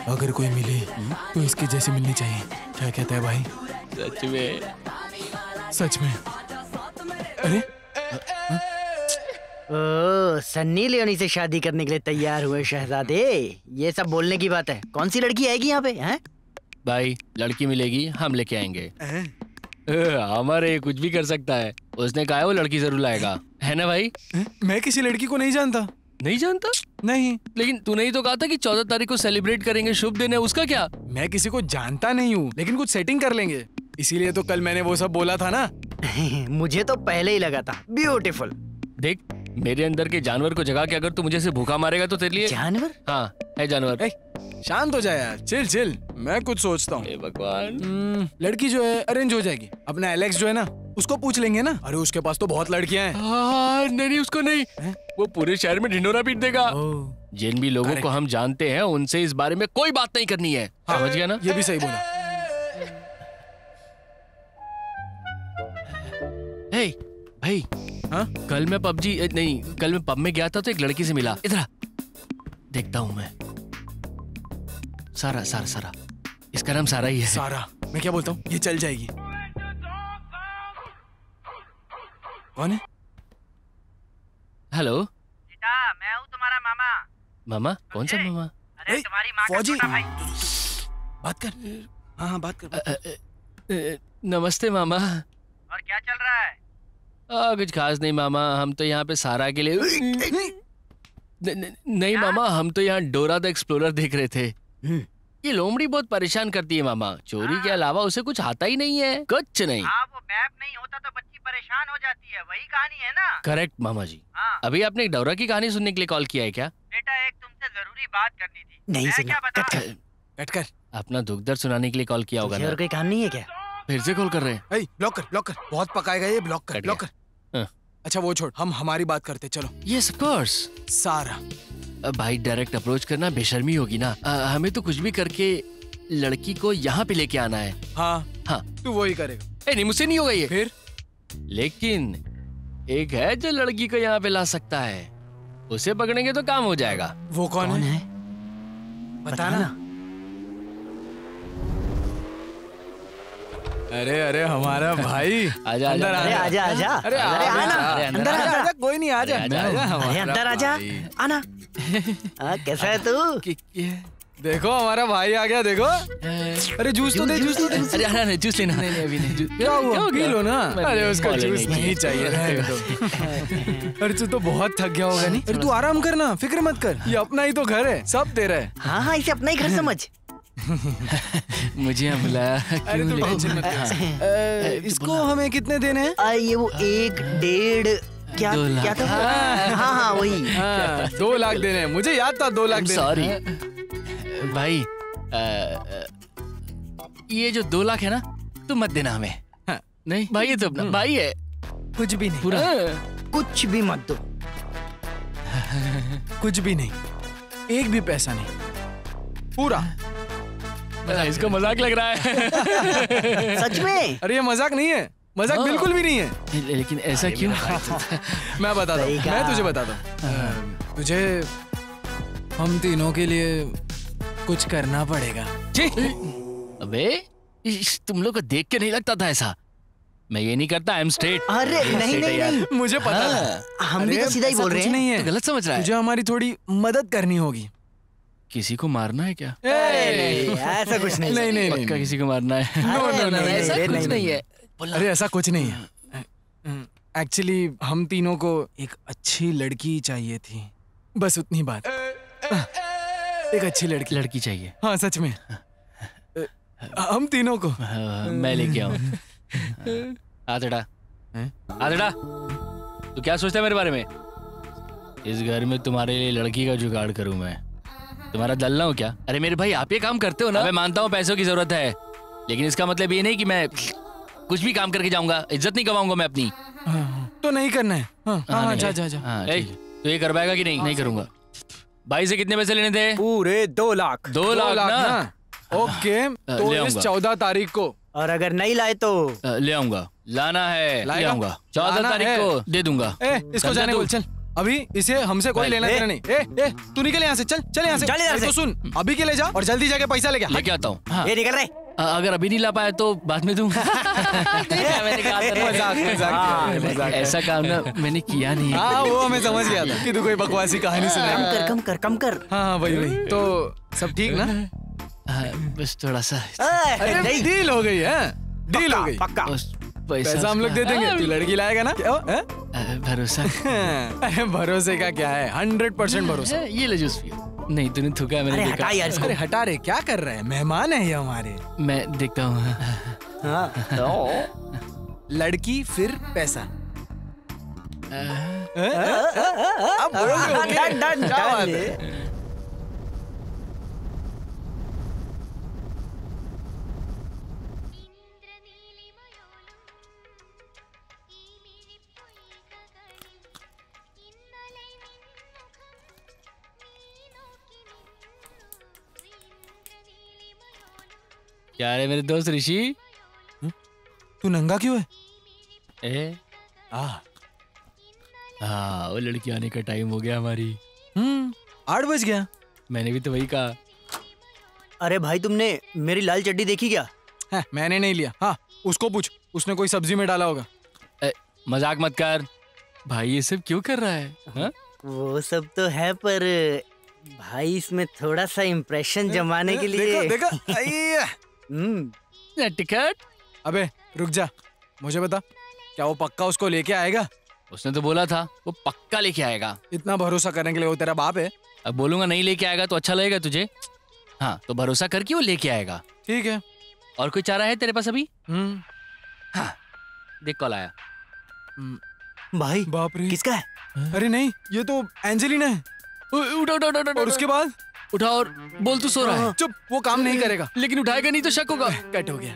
अगर कोई मिले तो इसके जैसे मिलनी चाहिए। क्या कहता है भाई? सच में? सच में? अरे ओ, सन्नी लियोनी से शादी करने के लिए तैयार हुए शहजादे। ये सब बोलने की बात है। कौन सी लड़की आएगी यहाँ पे? हैं? भाई, लड़की मिलेगी, हम लेके आएंगे। हमारे कुछ भी कर सकता है। उसने कहा है वो लड़की जरूर लाएगा, है ना भाई? मैं किसी लड़की को नहीं जानता। नहीं जानता? नहीं। लेकिन तूने ही तो कहा था कि 14 तारीख को सेलिब्रेट करेंगे, शुभ दिन है, उसका क्या? मैं किसी को जानता नहीं हूँ, लेकिन कुछ सेटिंग कर लेंगे। इसीलिए तो कल मैंने वो सब बोला था ना। मुझे तो पहले ही लगा था। ब्यूटीफुल। देख, मेरे अंदर के जानवर को जगा के अगर तू मुझे से भूखा मारेगा तो तेरे लिए। जानवर? हाँ है जानवर। शांत हो जाए यार, चिल चिल। मैं कुछ सोचता हूँ। भगवान, लड़की जो है अरेंज हो जाएगी। अपना एलेक्स जो है ना, उसको पूछ लेंगे ना। अरे उसके पास तो बहुत लड़कियां हैं। हाँ, नहीं उसको नहीं, वो पूरे शहर में ढिंढोरा पीट देगा। जिन भी लोगों को हम जानते हैं उनसे इस बारे में कोई बात नहीं करनी है। समझ गया ना? ये भी सही बोला। हे भाई, हाँ? कल मैं कल मैं पब में गया था तो एक लड़की से मिला। इधर देखता हूँ मैं। सारा सारा सारा, इसका नाम सारा ही है। सारा? मैं क्या बोलता हूँ, ये चल जाएगी। कौन है? हेलो, मैं हूँ तुम्हारा मामा। मामा? कौन सा मामा? अरे तुम्हारी माँ का छोटा भाई। बात कर। हाँ बात कर। नमस्ते मामा। और क्या चल रहा है? कुछ खास नहीं मामा, हम तो यहाँ पे सारा के लिए नहीं मामा, हम तो यहाँ डोरा द एक्सप्लोरर देख रहे थे। ये लोमड़ी बहुत परेशान करती है मामा। चोरी के अलावा उसे कुछ आता ही नहीं है, कुछ नहीं। वो मैप नहीं होता तो बच्ची परेशान हो जाती है, वही कहानी है ना? करेक्ट मामा जी। अभी आपने एक डोरा की कहानी सुनने के लिए कॉल किया है क्या? बेटा, एक तुमसे जरूरी बात करनी थी। नहीं सुना। कट कर। अपना दुख दर्द सुनाने के लिए कॉल किया होगा ना? और कोई कहानी है क्या? फिर से कॉल कर रहे हैं। ब्लॉक कर, बहुत पकाएगा ये। ब्लॉक कर। अच्छा वो छोड़, हम हमारी बात करते। चलो। Yes of course. सारा भाई, डायरेक्ट अप्रोच करना बेशर्मी होगी ना। हमें तो कुछ भी करके लड़की को यहाँ पे लेके आना है। हाँ, तू वही करेगा। नहीं, मुझसे नहीं होगा ये। फिर? लेकिन एक है जो लड़की को यहाँ पे ला सकता है, उसे पकड़ेंगे तो काम हो जाएगा। वो कौन है? बताना। अरे अरे हमारा भाई आजा अंदर अरे आजा आजा अरे आना अंदर आजा कोई नहीं आजा अरे अंदर आजा आना कैसा है तू? देखो हमारा भाई आ गया देखो। अरे जूस तो दे जूस तो दे। अरे नहीं जूस लेना। नहीं अभी नहीं। क्या हुआ? पी लो ना। अरे उसको नहीं, जूस नहीं चाहिए। अरे तू तो बहुत थक गया होगा नहीं? अरे तू आराम करना, फिक्र मत कर, ये अपना ही तो घर है, सब तेरा है। हाँ हाँ इसे अपना ही घर समझ। मुझे यहाँ बुलाया अरे तू टेंशन मत कर। इसको हमें कितने देने हैं? ये वो 1-1.5 क्या क्या था? हाँ हाँ वही 2 लाख देने हैं। मुझे याद था 2 लाख देने। सॉरी भाई, ये जो 2 लाख है ना, तुम मत देना हमें। नहीं भाई, ये तो अपना भाई है। कुछ भी नहीं पूरा कुछ भी मत दो। कुछ भी नहीं, एक भी पैसा नहीं, पूरा। इसको मजाक लग रहा है। सच में? अरे ये मजाक नहीं है, मजाक बिल्कुल भी नहीं है। लेकिन ऐसा क्यों? मैं बताता हूँ, मैं तुझे बताता हूँ। तुझे हम तीनों के लिए कुछ करना पड़ेगा। अबे तुम लोग को देख के नहीं लगता था ऐसा। मैं ये नहीं करता, आई एम स्ट्रेट। अरे नहीं नहीं नहीं, मुझे पता था। हम भी तो सीधा ही बोल रहे हैं। नहीं है, गलत समझ रहा है। तुझे हमारी थोड़ी मदद करनी होगी। किसी को मारना है क्या? ऐसा कुछ नहीं। नहीं नहीं पक्का किसी को मारना है? नो ऐसा कुछ नहीं है। अरे ऐसा कुछ नहीं है। एक्चुअली हम तीनों को एक अच्छी लड़की चाहिए थी, बस उतनी बात। एक अच्छी लड़की चाहिए? हाँ सच में, हम तीनों को। मैं लेके आऊं। आतड़ा आतड़ा, तू क्या सोचता है मेरे बारे में? इस घर में तुम्हारे लिए लड़की का जुगाड़ करूं मैं? तुम्हारा दल्ला हूं क्या? अरे मेरे भाई, आप ये काम करते हो ना। मैं मानता हूँ पैसों की जरूरत है, लेकिन इसका मतलब ये नहीं कि मैं कुछ भी काम करके जाऊंगा, इज्जत नहीं कमाऊंगा मैं अपनी। तो नहीं करना है। हाँ, जा जा जा। तो ये करवाएगा कि नहीं? नहीं करूंगा। भाई से कितने पैसे लेने थे? पूरे 2 लाख। 2 लाख ना? ओके, तो इस 14 तारीख को। और अगर नहीं लाए तो ले आऊंगा। लाना है ले आऊंगा। 14 तारीख को दे दूंगा। इसको जाने बोल, चल। अभी इसे हमसे कोई लेना देना नहीं। तू निकल यहाँ से, चल यहाँ से। तो सुन, अभी के ले जा और जल्दी जाके पैसा लेके आता हूँ। ये निकल रहे। अगर अभी नहीं ला पाया तो बाद में दूंगा। ऐसा काम ना मैंने किया नहीं। हाँ वो हमें समझ गया था कि तू कोई बकवासी कहानी सुनाएगा। कम कर। हाँ वही। तो सब ठीक ना? बस थोड़ा सा। अरे डील हो गई है, डील हो गई। पक्का पैसा हम लोग दे देंगे, तू लड़की लाएगा ना? भरोसा। अरे भरोसे का क्या है, 100% भरोसा। ये ले जूस पियो। नहीं तूने थूका, मैंने देखा। हटा यार इसको। अरे हटा रे, क्या कर रहा है? मेहमान है ये हमारे। मैं देखता हूँ। लड़की फिर पैसा। क्या है मेरे दोस्त ऋषि? तू नंगा क्यों है? वो लड़की आने का टाइम हो गया हमारी। 8 बज गया। मैंने भी तो वही कहा। अरे भाई तुमने मेरी लाल चड्डी देखी क्या? मैंने नहीं लिया। हाँ उसको पूछ, उसने कोई सब्जी में डाला होगा। मजाक मत कर भाई, ये सब क्यों कर रहा है? हा? वो सब तो है, पर भाई इसमें थोड़ा सा इम्प्रेशन जमाने के लिए। देखा टिकट। अबे रुक जा, मुझे बता, क्या वो पक्का उसको लेके आएगा? उसने तो बोला था वो पक्का लेके आएगा। इतना भरोसा करने के लिए वो तेरा बाप है? अब बोलूंगा नहीं लेके आएगा तो अच्छा लगेगा तुझे? हाँ तो भरोसा करके वो लेके आएगा। ठीक है। और कोई चारा है तेरे पास अभी? हाँ देख कॉल आया। भाई बाप रे, किसका है? अरे नहीं, ये तो एंजेलिना है। उठा। और उसके बाद उठा और बोल तू सो रहा है। चुप, वो काम नहीं करेगा। लेकिन उठाएगा नहीं तो शक होगा। कट हो गया।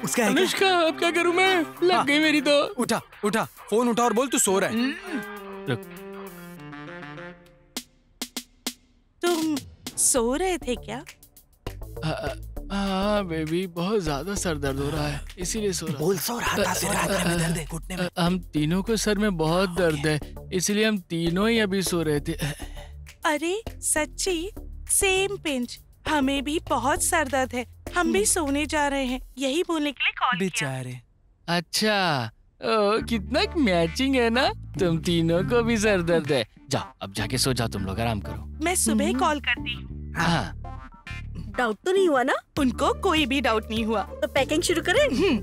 उसका है अनुष्का, अब क्या करूं मैं? लग गई मेरी तो। उठा, फोन उठा और बोल तू सो रहा है। रुक। तुम सो रहे थे क्या? हाँ बेबी, बहुत ज्यादा सर दर्द हो रहा है, इसीलिए सो रहा। बोल सो रहा था। घुटने में। हम तीनों को सर में बहुत दर्द है, इसलिए हम तीनों ही अभी सो रहे थे। अरे सच्ची, सेम पिंच। हमें भी बहुत सर दर्द है, हम भी सोने जा रहे हैं, यही बोलने के लिए कॉल किया। बेचारे। अच्छा, ओ, कितना मैचिंग है ना, तुम तीनों को भी सर दर्द है। जाओ अब जाके सो जाओ, तुम लोग आराम करो। मैं सुबह कॉल करती। हाँ। डाउट तो नहीं हुआ ना? उनको कोई भी डाउट नहीं हुआ। तो पैकिंग शुरू करें? एक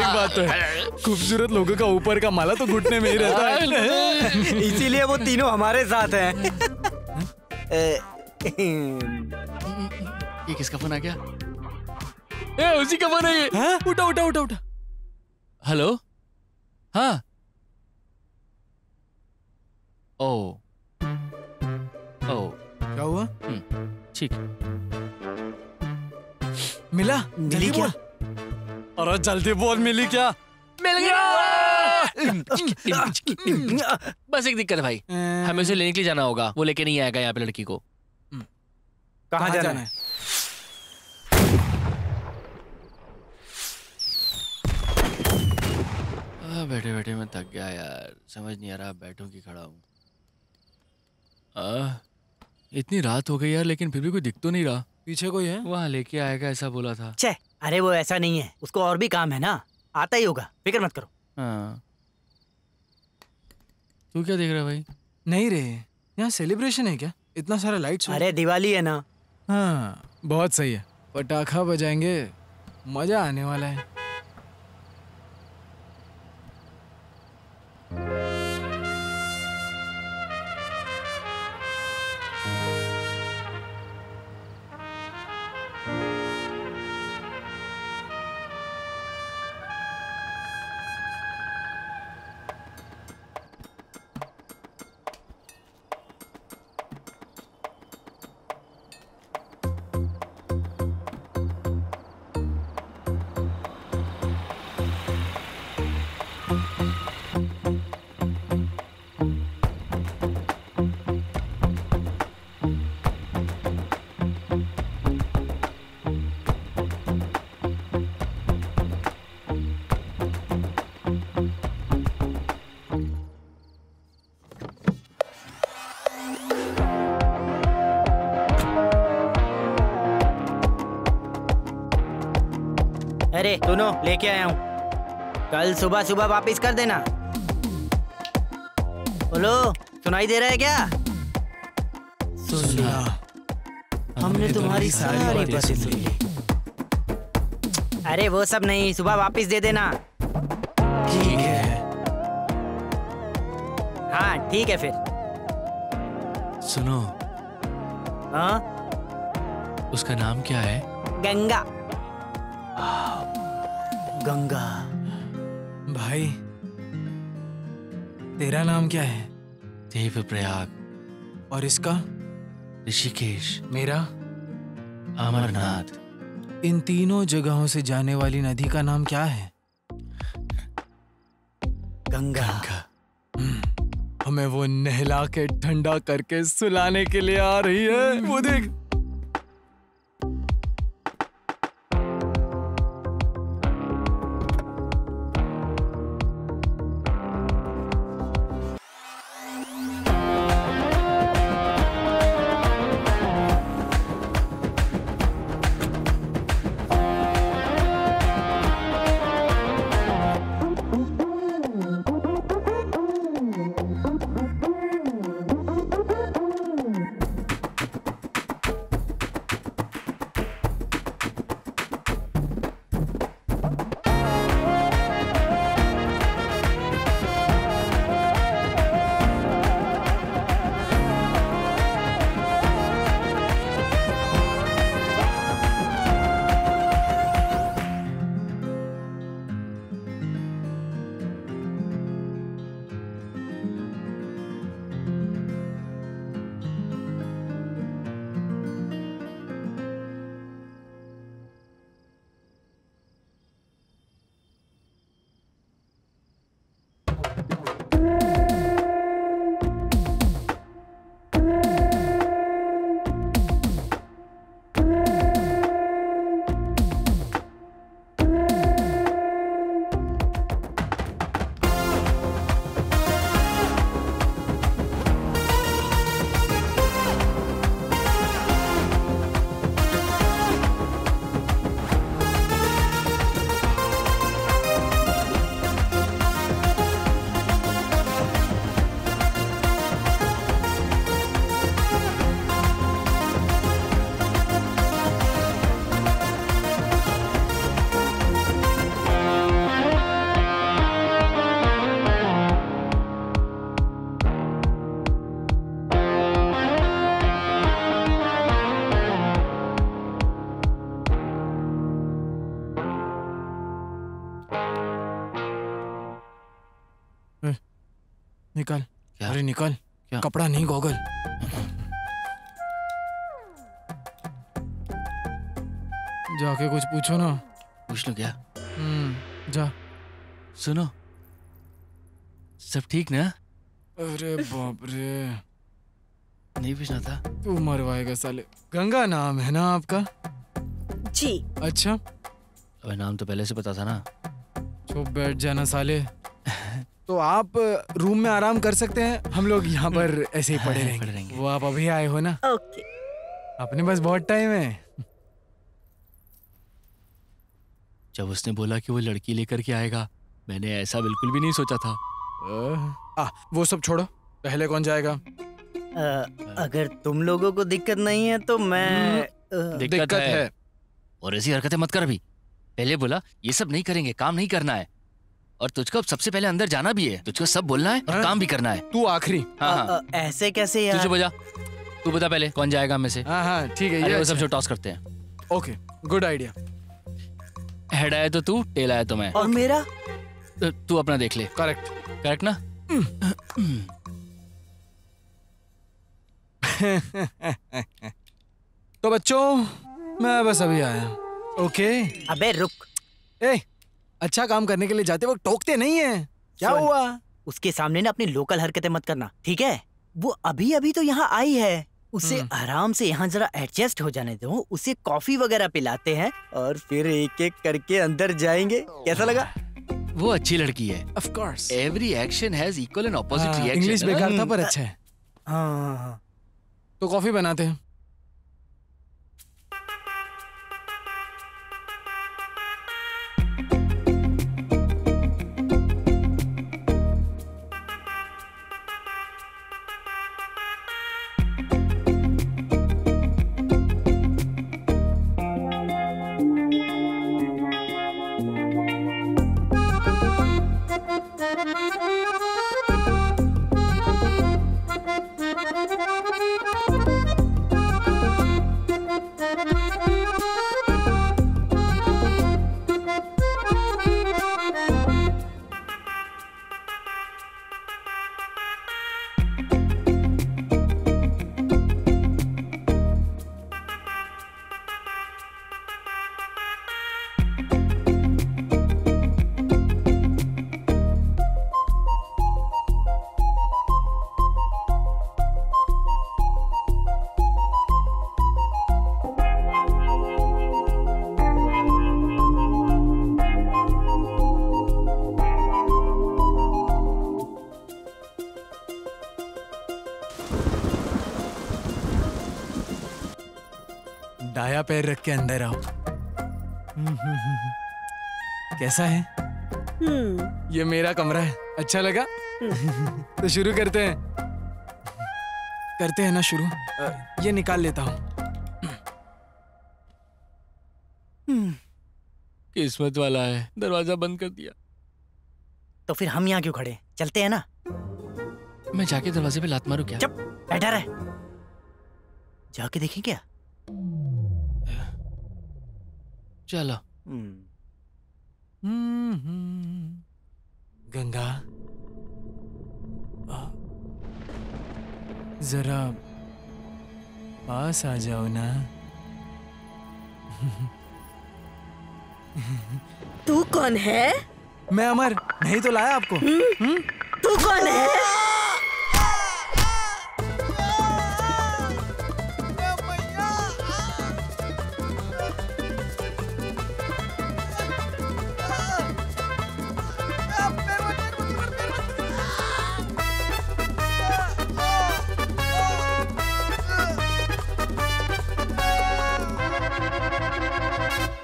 बात तो है, खूबसूरत लोगों का ऊपर का माला तो घुटने में ही रहता है। इसीलिए वो तीनों हमारे साथ हैं। ये किसका फोन आ गया? उसी का फोन है ये। उठा उठा उठा उठा। हेलो। हाँ। ओ क्या हुआ? ठीक। मिला? मिली क्या? अरे जल्दी बोल, मिली क्या? मिल गया। बस एक दिक्कत है भाई, हमें उसे लेने के लिए जाना होगा, वो लेके नहीं आएगा यहाँ पे लड़की को। कहाँ जाना है? बैठे बैठे मैं थक गया यार, समझ नहीं आ रहा बैठूं कि खड़ा हूँ। इतनी रात हो गई यार, लेकिन फिर भी कोई दिख तो नहीं रहा। पीछे कोई है? वहाँ लेके आएगा ऐसा बोला था। छे, अरे वो ऐसा नहीं है, उसको और भी काम है ना, आता ही होगा, फिक्र मत करो। हाँ। तू क्या देख रहा है भाई? नहीं रे, यहाँ सेलिब्रेशन है क्या? इतना सारा लाइट्स। अरे दिवाली है ना। हाँ बहुत सही है, पटाखा बजाएंगे, मजा आने वाला है। अरे दोनों लेके आया हूँ, कल सुबह सुबह वापस कर देना। बोलो, सुनाई दे रहा है क्या? सुना। हमने तुम्हारी सारी बातें सुन ली। अरे वो सब नहीं, सुबह वापस दे देना। ठीक है। हाँ ठीक है फिर। सुनो। हाँ? उसका नाम क्या है? गंगा। गंगा। भाई तेरा नाम क्या है? देवप्रयाग। और इसका? ऋषिकेश। मेरा? अमरनाथ। इन तीनों जगहों से जाने वाली नदी का नाम क्या है? गंगा। हमें वो नहला के ठंडा करके सुलाने के लिए आ रही है, वो देख। निकल। अरे निकल। क्या? कपड़ा नहीं, गॉगल। जाके कुछ पूछो ना। पूछ लो क्या? जा। सुनो, सब ठीक ना? अरे बाप रे, नहीं पूछना था। तू मरवाएगा साले। गंगा नाम है ना आपका? जी। अच्छा, अबे नाम तो पहले से पता था ना। चुप बैठ जाना साले। तो आप रूम में आराम कर सकते हैं, हम लोग यहाँ पर ऐसे ही पड़े रहेंगे। वो आप अभी आए हो ना? ओके। अपने पास बहुत टाइम है। जब उसने बोला कि वो लड़की लेकर के आएगा, मैंने ऐसा बिल्कुल भी नहीं सोचा था। वो सब छोड़ो, पहले कौन जाएगा? अगर तुम लोगों को दिक्कत नहीं है तो मैं दिक्कत है। और ऐसी हरकतें मत कर अभी। पहले बोला ये सब नहीं करेंगे, काम नहीं करना है। और तुझको सबसे पहले अंदर जाना भी है, तुझको सब बोलना है और काम भी करना है। तू आखिरी। हाँ। ऐसे कैसे यार? तुझे बजा, तू बता पहले कौन जाएगा में से। हाँ ठीक है, ये ये सब जो टॉस करते हैं। Okay, good idea. हेड आया तो तू, टेल आया तो मैं। और मेरा? तू अपना देख ले। करेक्ट। करेक्ट ना? तो बच्चों, मैं बस अभी आया। ओके। अबे रुक। अच्छा काम करने के लिए जाते वक्त टोकते नहीं है। क्या हुआ? उसके सामने ना अपनी लोकल हरकतें मत करना, ठीक है? वो अभी अभी तो यहाँ आई है, उसे आराम से यहाँ जरा एडजस्ट हो जाने दो। उसे कॉफी वगैरह पिलाते हैं और फिर एक एक करके अंदर जाएंगे। कैसा लगा? वो अच्छी लड़की है। Of course. Every action has equal and opposite reaction. English बेकार था पर अच्छा है। हाँ। तो कॉफी बनाते हैं। दाया पैर रख के अंदर आओ। कैसा है? ये मेरा कमरा है, अच्छा लगा? तो शुरू करते हैं। करते हैं ना शुरू। ये निकाल लेता हूँ। किस्मत वाला है, दरवाजा बंद कर दिया। तो फिर हम यहाँ क्यों खड़े? चलते हैं ना। मैं जाके दरवाजे पे लात मारूं क्या? चुप बैठा रहे। जाके देखें क्या? चलो। गंगा, जरा पास आ जाओ ना। तू कौन है? मैं अमर, नहीं तो लाया आपको। तू कौन है?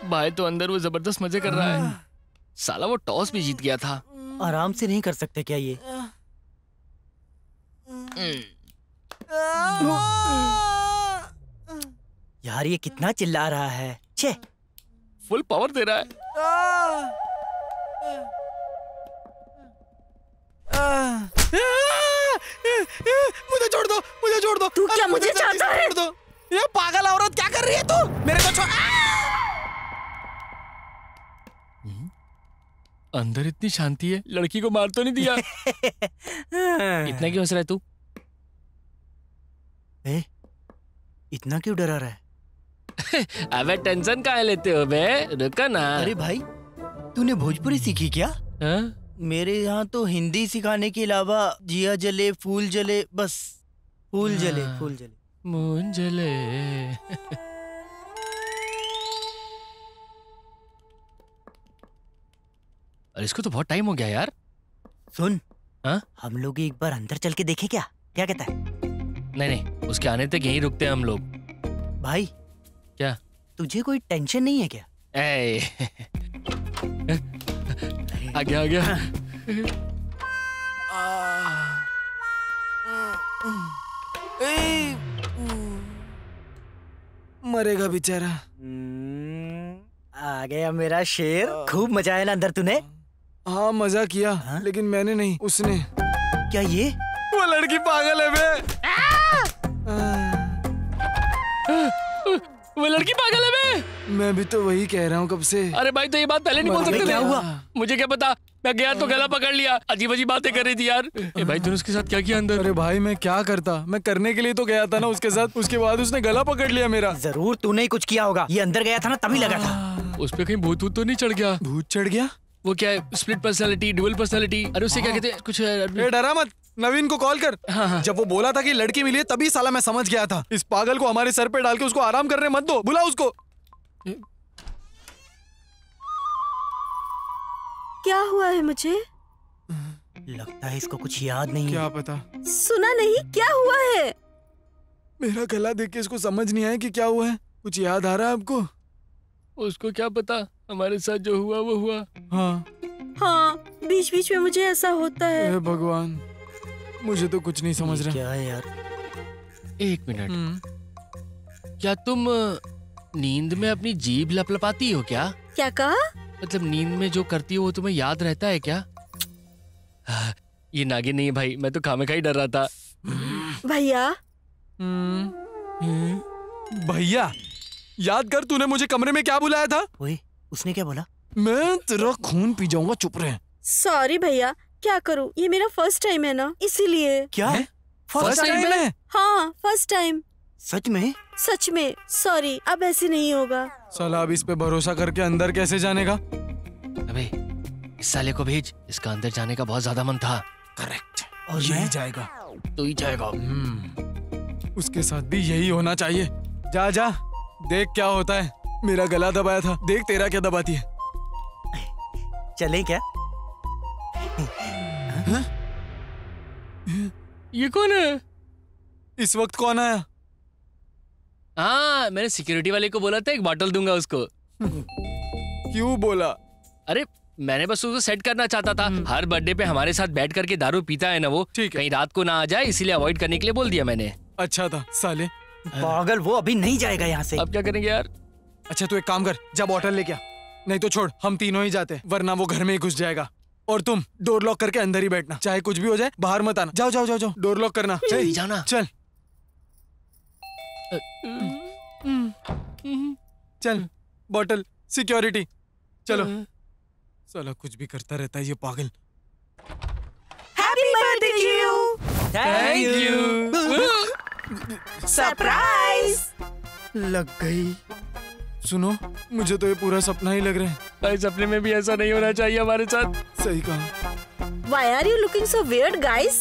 भाई तो अंदर वो जबरदस्त मजे कर रहा है। साला वो टॉस भी जीत गया था। आराम से नहीं कर सकते क्या ये? यार ये कितना चिल्ला रहा है। छे, फुल पावर दे रहा है। मुझे छोड़ दो, मुझे छोड़ दो। तू क्या मुझे चाहता है? छोड़ दो। ये पागल औरत क्या कर रही है तू? मेरे को छोड़। अंदर इतनी शांति है, लड़की को मार तो नहीं दिया? इतना क्यों हंस रहा है तू? इतना क्यों डरा रहा है? अबे टेंशन काहे लेते हो बे, रुका ना। अरे भाई तूने भोजपुरी सीखी क्या? मेरे यहाँ तो हिंदी सिखाने के अलावा जिया जले फूल जले, बस फूल जले फूल जले मून जले। अरे इसको तो बहुत टाइम हो गया यार। सुन, हम लोग एक बार अंदर चल के देखे क्या? क्या कहता है? नहीं, उसके आने तक यहीं रुकते हैं हम लोग। भाई क्या तुझे कोई टेंशन नहीं है क्या? आ गया। मरेगा बेचारा। आ गया मेरा शेर। खूब मजा आया ना अंदर तूने? हाँ मजा किया, लेकिन मैंने नहीं, उसने। क्या ये? वो लड़की पागल है बे। वो लड़की पागल है बे। मैं भी तो वही कह रहा हूँ कब से। अरे भाई तो ये बात पहले नहीं बोल सकते थे? क्या हुआ? मुझे क्या पता, मैं गया तो गला पकड़ लिया, अजीब अजीब बातें कर रही थी यार। ए भाई तूने उसके साथ क्या किया अंदर? अरे भाई मैं क्या करता, मैं करने के लिए तो गया था ना उसके साथ, उसके बाद उसने गला पकड़ लिया मेरा। जरूर तूने ही कुछ किया होगा, ये अंदर गया था ना तभी लगा था। उस पे कहीं भूत तो नहीं चढ़ गया? भूत चढ़ गया? वो क्या है, स्प्लिट पर्सनालिटी, डुअल पर्सनालिटी, अरे उससे क्या कहते हैं कुछ। डरा मत, नवीन को कॉल कर। हाँ। जब वो बोला था कि लड़की मिली है तभी साला मैं समझ गया था। इस पागल को हमारे सर पे डाल के उसको आराम करने मत दो, बुला उसको। क्या हुआ है मुझे? लगता है इसको कुछ याद नहीं है। क्या पता। सुना नहीं, क्या हुआ है? मेरा गला देख के इसको समझ नहीं आया कि क्या हुआ है। कुछ याद आ रहा है आपको? उसको क्या पता, हमारे साथ जो हुआ वो हुआ। हाँ, बीच बीच में मुझे ऐसा होता है। हे भगवान, मुझे तो कुछ नहीं समझ रहा। क्या है यार? एक मिनट, क्या तुम नींद में अपनी जीभ लपलपाती हो क्या? क्या कहा? मतलब नींद में जो करती हो वो तुम्हें याद रहता है क्या? ये नागिन नहीं है भाई, मैं तो खामखा ही डर रहा था। भैया। भैया, याद कर तूने मुझे कमरे में क्या बुलाया था? ओए, उसने क्या बोला? मैं तेरा खून पी जाऊंगा, चुप रहे। सॉरी भैया, क्या करूं, ये मेरा फर्स्ट टाइम है ना, इसीलिए। क्या? फर्स्ट टाइम है? हाँ, फर्स्ट टाइम। सच में? सच में, सॉरी, अब ऐसे नहीं होगा। साला अब इस पे भरोसा करके अंदर कैसे जाने का? अबे इस साले को भेज, इसका अंदर जाने का बहुत ज्यादा मन था। करेक्ट, और यही जाएगा। तो ही जाएगा। उसके साथ भी यही होना चाहिए। जा जा, देख क्या होता है। मेरा गला दबाया था, देख तेरा क्या दबाती है। चले क्या? ये कौन है? इस वक्त कौन आया? हाँ, मैंने सिक्योरिटी वाले को बोला था एक बॉटल दूंगा उसको। क्यों बोला? अरे मैंने बस उसको सेट करना चाहता था। हर बर्थडे पे हमारे साथ बैठ करके दारू पीता है ना वो, कहीं रात को ना आ जाए, इसीलिए अवॉइड करने के लिए बोल दिया मैंने। अच्छा था साले। पागल, वो अभी नहीं जाएगा यहाँ से। अब क्या करेंगे यार? अच्छा तू एक काम कर, जा बॉटल लेके आ। नहीं तो छोड़, हम तीनों ही जाते, वरना वो घर में ही घुस जाएगा। और तुम डोर लॉक करके अंदर ही बैठना, चाहे कुछ भी हो जाए, बाहर मत आना। जाओ जाओ जाओ जाओ, डोर लॉक करना। चल जाना। चल चल, बॉटल, सिक्योरिटी, चलो। साला कुछ भी करता रहता है ये पागल। Happy birthday to you. Thank you. Surprise. लग गई। सुनो, मुझे तो ये पूरा सपना ही लग रहा है। भाई सपने में भी ऐसा नहीं होना चाहिए हमारे साथ। सही कहा। Why are you looking so weird, guys?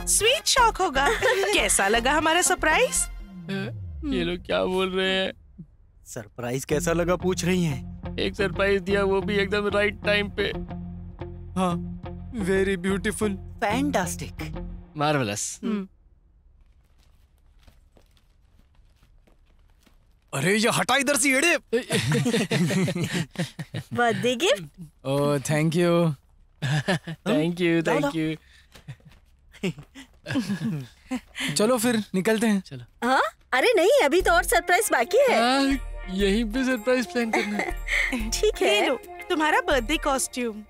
Sweet shock होगा। कैसा लगा हमारा सरप्राइज? ये लोग क्या बोल रहे हैं? सरप्राइज कैसा लगा पूछ रही हैं। एक सरप्राइज दिया, वो भी एकदम राइट टाइम पे। हाँ, वेरी ब्यूटीफुल, फैंटास्टिक, मार्वेलस। अरे ये हटा इधर से येड़े। Birthday gift. Oh thank you. Thank you thank you. चलो फिर निकलते हैं। चलो। हाँ, अरे नहीं, अभी तो और सरप्राइज बाकी है। यहीं पे सरप्राइज प्लान करना है। ठीक है। ये लो तुम्हारा बर्थडे कॉस्ट्यूम।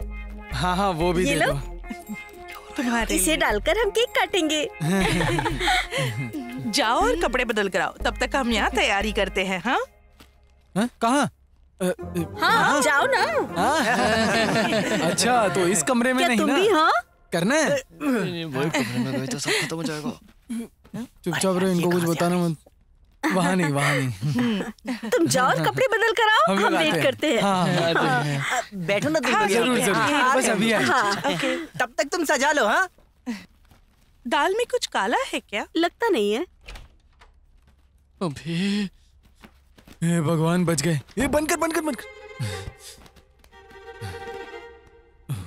हाँ हाँ, वो भी ये दे लो। दो। तुम्हारे इसे डालकर हम केक काटेंगे। जाओ और कपड़े बदल कर आओ, तब तक हम यहाँ तैयारी करते हैं। हाँ कहाँ? हाँ, जाओ ना। अच्छा तो इस कमरे में क्या नहीं तुम ना? भी? हाँ करना है? वही कमरे में गए तो सब खत्म हो जाएगा। चुपचाप रहो, इनको कुछ बताना मत। वहाँ नहीं, वहाँ नहीं। तुम जाओ और कपड़े बदल कर आओ, हम आते वेट हैं। करते हैं। हाँ, बैठो ना तुम। हाँ, जरूर जरूर। जरूर, बस अभी आए। तब तक तुम सजा लो। हाँ, दाल में कुछ काला है क्या? लगता नहीं है। अबे, हे भगवान बच गए। ये बंद कर, बंद कर, बंद कर।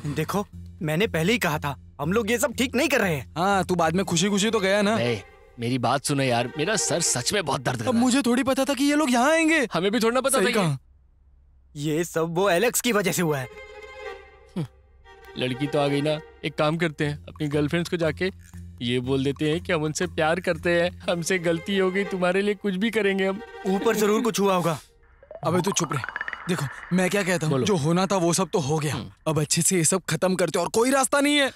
देखो मैंने पहले ही कहा था हम लोग ये सब ठीक नहीं कर रहे हैं। हाँ, तू बाद में खुशी खुशी तो गया ना। मेरी बात सुनो यार, मेरा सर सच में बहुत दर्द कर अब रहा है। मुझे थोड़ी पता था कि ये लोग यहाँ आएंगे। हमें भी थोड़ा ना पता था सही कहा। ये सब वो एलेक्स की वजह से हुआ है। लड़की तो आ गई ना, एक काम करते हैं, अपनी गर्लफ्रेंड्स को जाके ये बोल देते हैं कि हम उनसे प्यार करते हैं, हमसे गलती हो गई, तुम्हारे लिए कुछ भी करेंगे हम। ऊपर जरूर कुछ हुआ होगा। अबे तू चुप रहे। देखो मैं क्या कहता हूँ, जो होना था वो सब तो हो गया। अब अच्छे से ये सब खत्म करते और कोई रास्ता नहीं है।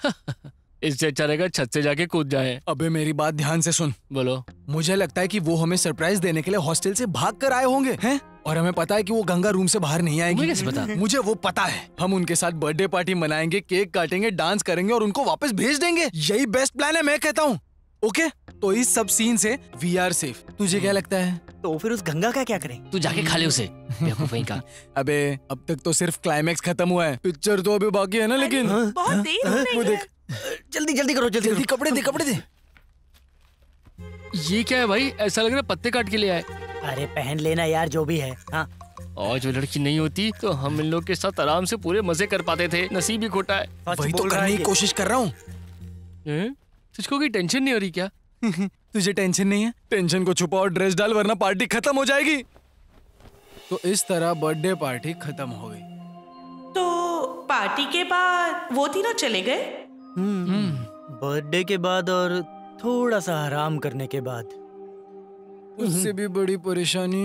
इससे अच्छा रहेगा छत से जाके कूद जाए। अबे मेरी बात ध्यान से सुन। बोलो। मुझे लगता है कि वो हमें सरप्राइज देने के लिए हॉस्टल से भाग कर आए होंगे, हैं? और हमें पता है कि वो गंगा रूम से बाहर नहीं आएगी। मुझे कैसे पता? मुझे वो पता है। हम उनके साथ बर्थडे पार्टी मनाएंगे, केक काटेंगे, डांस करेंगे और उनको वापस भेज देंगे। यही बेस्ट प्लान है, मैं कहता हूँ। ओके, तो इस सब सीन से वी आर सेफ। तुझे क्या लगता है? तो फिर उस गंगा का क्या करें? तू जाके खा ले उसे। बेवकूफी का। अबे अब तक तो सिर्फ क्लाइमैक्स खत्म हुआ है, पिक्चर तो अभी बाकी है ना। लेकिन बहुत देर हो रही वो है। देख, जल्दी जल्दी करो, जल्दी जल्दी कपड़े दे, कपड़े दे। ये क्या है भाई, ऐसा लग रहा है पत्ते काट के ले आए। अरे पहन लेना यार, जो भी है। हाँ, और जो लड़की नहीं होती तो हम इन लोग के साथ आराम से पूरे मजे कर पाते थे। नसीब ही खोटा है। वही तो करने की कोशिश कर रहा हूँ। तुझको कोई टेंशन नहीं हो रही क्या? तुझे टेंशन नहीं है? टेंशन को छुपा और ड्रेस डाल, वरना पार्टी खत्म हो जाएगी। तो इस तरह बर्थडे पार्टी खत्म हो गई। तो पार्टी के बाद वो तीनों चले गए। बर्थडे के बाद और थोड़ा सा आराम करने के बाद। उससे भी बड़ी परेशानी।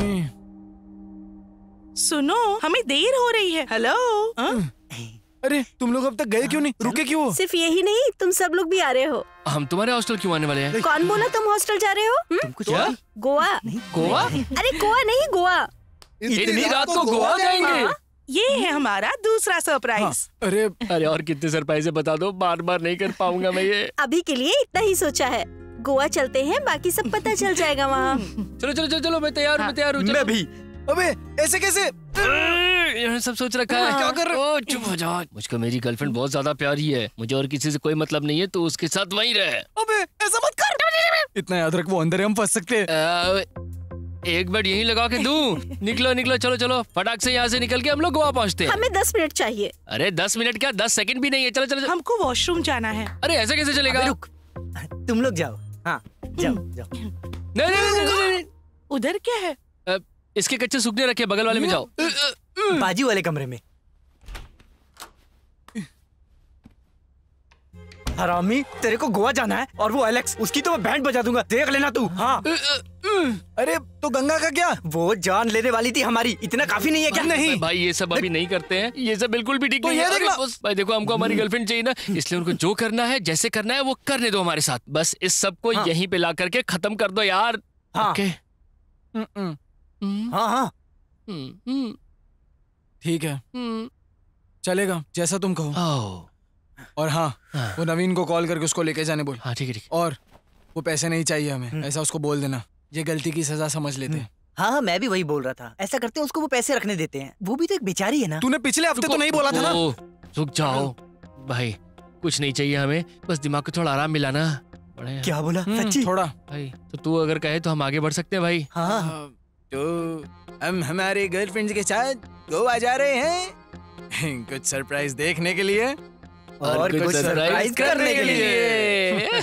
सुनो, हमें देर हो रही है। हेलो। अरे तुम लोग अब तक गए क्यों नहीं? रुके क्यों? सिर्फ यही नहीं, तुम सब लोग भी आ रहे हो। हम तुम्हारे हॉस्टल क्यों आने वाले हैं? कौन बोला तुम हॉस्टल जा रहे हो? क्या? गोवा। गोवा? अरे गोवा नहीं, गोवा। इतनी रात को गोवा जाएंगे? ये है हमारा दूसरा सरप्राइज। अरे और कितने सरप्राइज है बता दो, बार बार नहीं कर पाऊंगा मैं ये। अभी के लिए इतना ही सोचा है। गोवा चलते हैं, बाकी सब पता चल जाएगा वहाँ। चलो चलो चलो चलो, मैं तैयार हूँ, मैं तैयार हूँ। मैं भी। अबे ऐसे कैसे? इन्होंने सब सोच रखा है। क्या कर रहे हो? चुप हो जाओ। मुझको मेरी गर्लफ्रेंड बहुत ज्यादा प्यारी है, मुझे और किसी से कोई मतलब नहीं है, तो उसके साथ वहीं रहे। अबे ऐसा मत कर। इतना याद रख, वो अंदर है, हम फंस सकते हैं। एक बेड यहीं लगा के दूं। निकलो निकलो, चलो चलो, फटाक से यहाँ से निकल के हम लोग गोवा पहुँचते हैं। हमें 10 मिनट चाहिए। अरे 10 मिनट क्या, 10 सेकंड भी नहीं है। चलो चलो। हमको वॉशरूम जाना है। अरे ऐसे कैसे चलेगा? रुक, तुम लोग जाओ। हाँ जाओ जाओ। नहीं, उधर क्या है? इसके कच्चे सूखने रखे, बगल वाले में जाओ। बाजू वाले कमरे में। हरामी, तेरे को गोवा जाना है और वो एलेक्स, उसकी तो मैं बैंड बजा दूंगा, देख लेना तू। हाँ। अरे तो गंगा का क्या? वो जान लेने वाली थी हमारी, इतना काफी नहीं है क्या? नहीं भाई, ये सब अभी नहीं करते हैं, ये सब बिल्कुल भी ठीक नहीं है। भाई देखो, हमको हमारी गर्लफ्रेंड चाहिए ना, इसलिए उनको जो करना है, जैसे करना है वो करने दो हमारे साथ। बस इस सब को यहीं पे ला करके खत्म कर दो यार। ओके। हाँ हाँ ठीक है, चलेगा जैसा तुम कहो। और हाँ, वो नवीन को कॉल करके उसको लेके जाने बोल। हाँ ठीक है ठीक। और वो पैसे नहीं चाहिए हमें, ऐसा उसको बोल देना। ये गलती की सजा समझ लेते हैं। हाँ, मैं भी वही बोल रहा था। ऐसा करते हैं, उसको वो पैसे रखने देते हैं। वो भी तो एक बेचारी है ना। तूने पिछले हफ्ते तो नहीं बोला था ना? रुक जाओ भाई, कुछ नहीं चाहिए हमें, बस दिमाग को थोड़ा आराम मिलाना। क्या बोला? सच्ची? थोड़ा भाई, तो तू अगर कहे तो हम आगे बढ़ सकते हैं भाई। हाँ। तो हम हमारे गर्लफ्रेंड के साथ गोवा जा रहे हैं कुछ सरप्राइज देखने के लिए और कुछ सरप्राइज करने के लिए।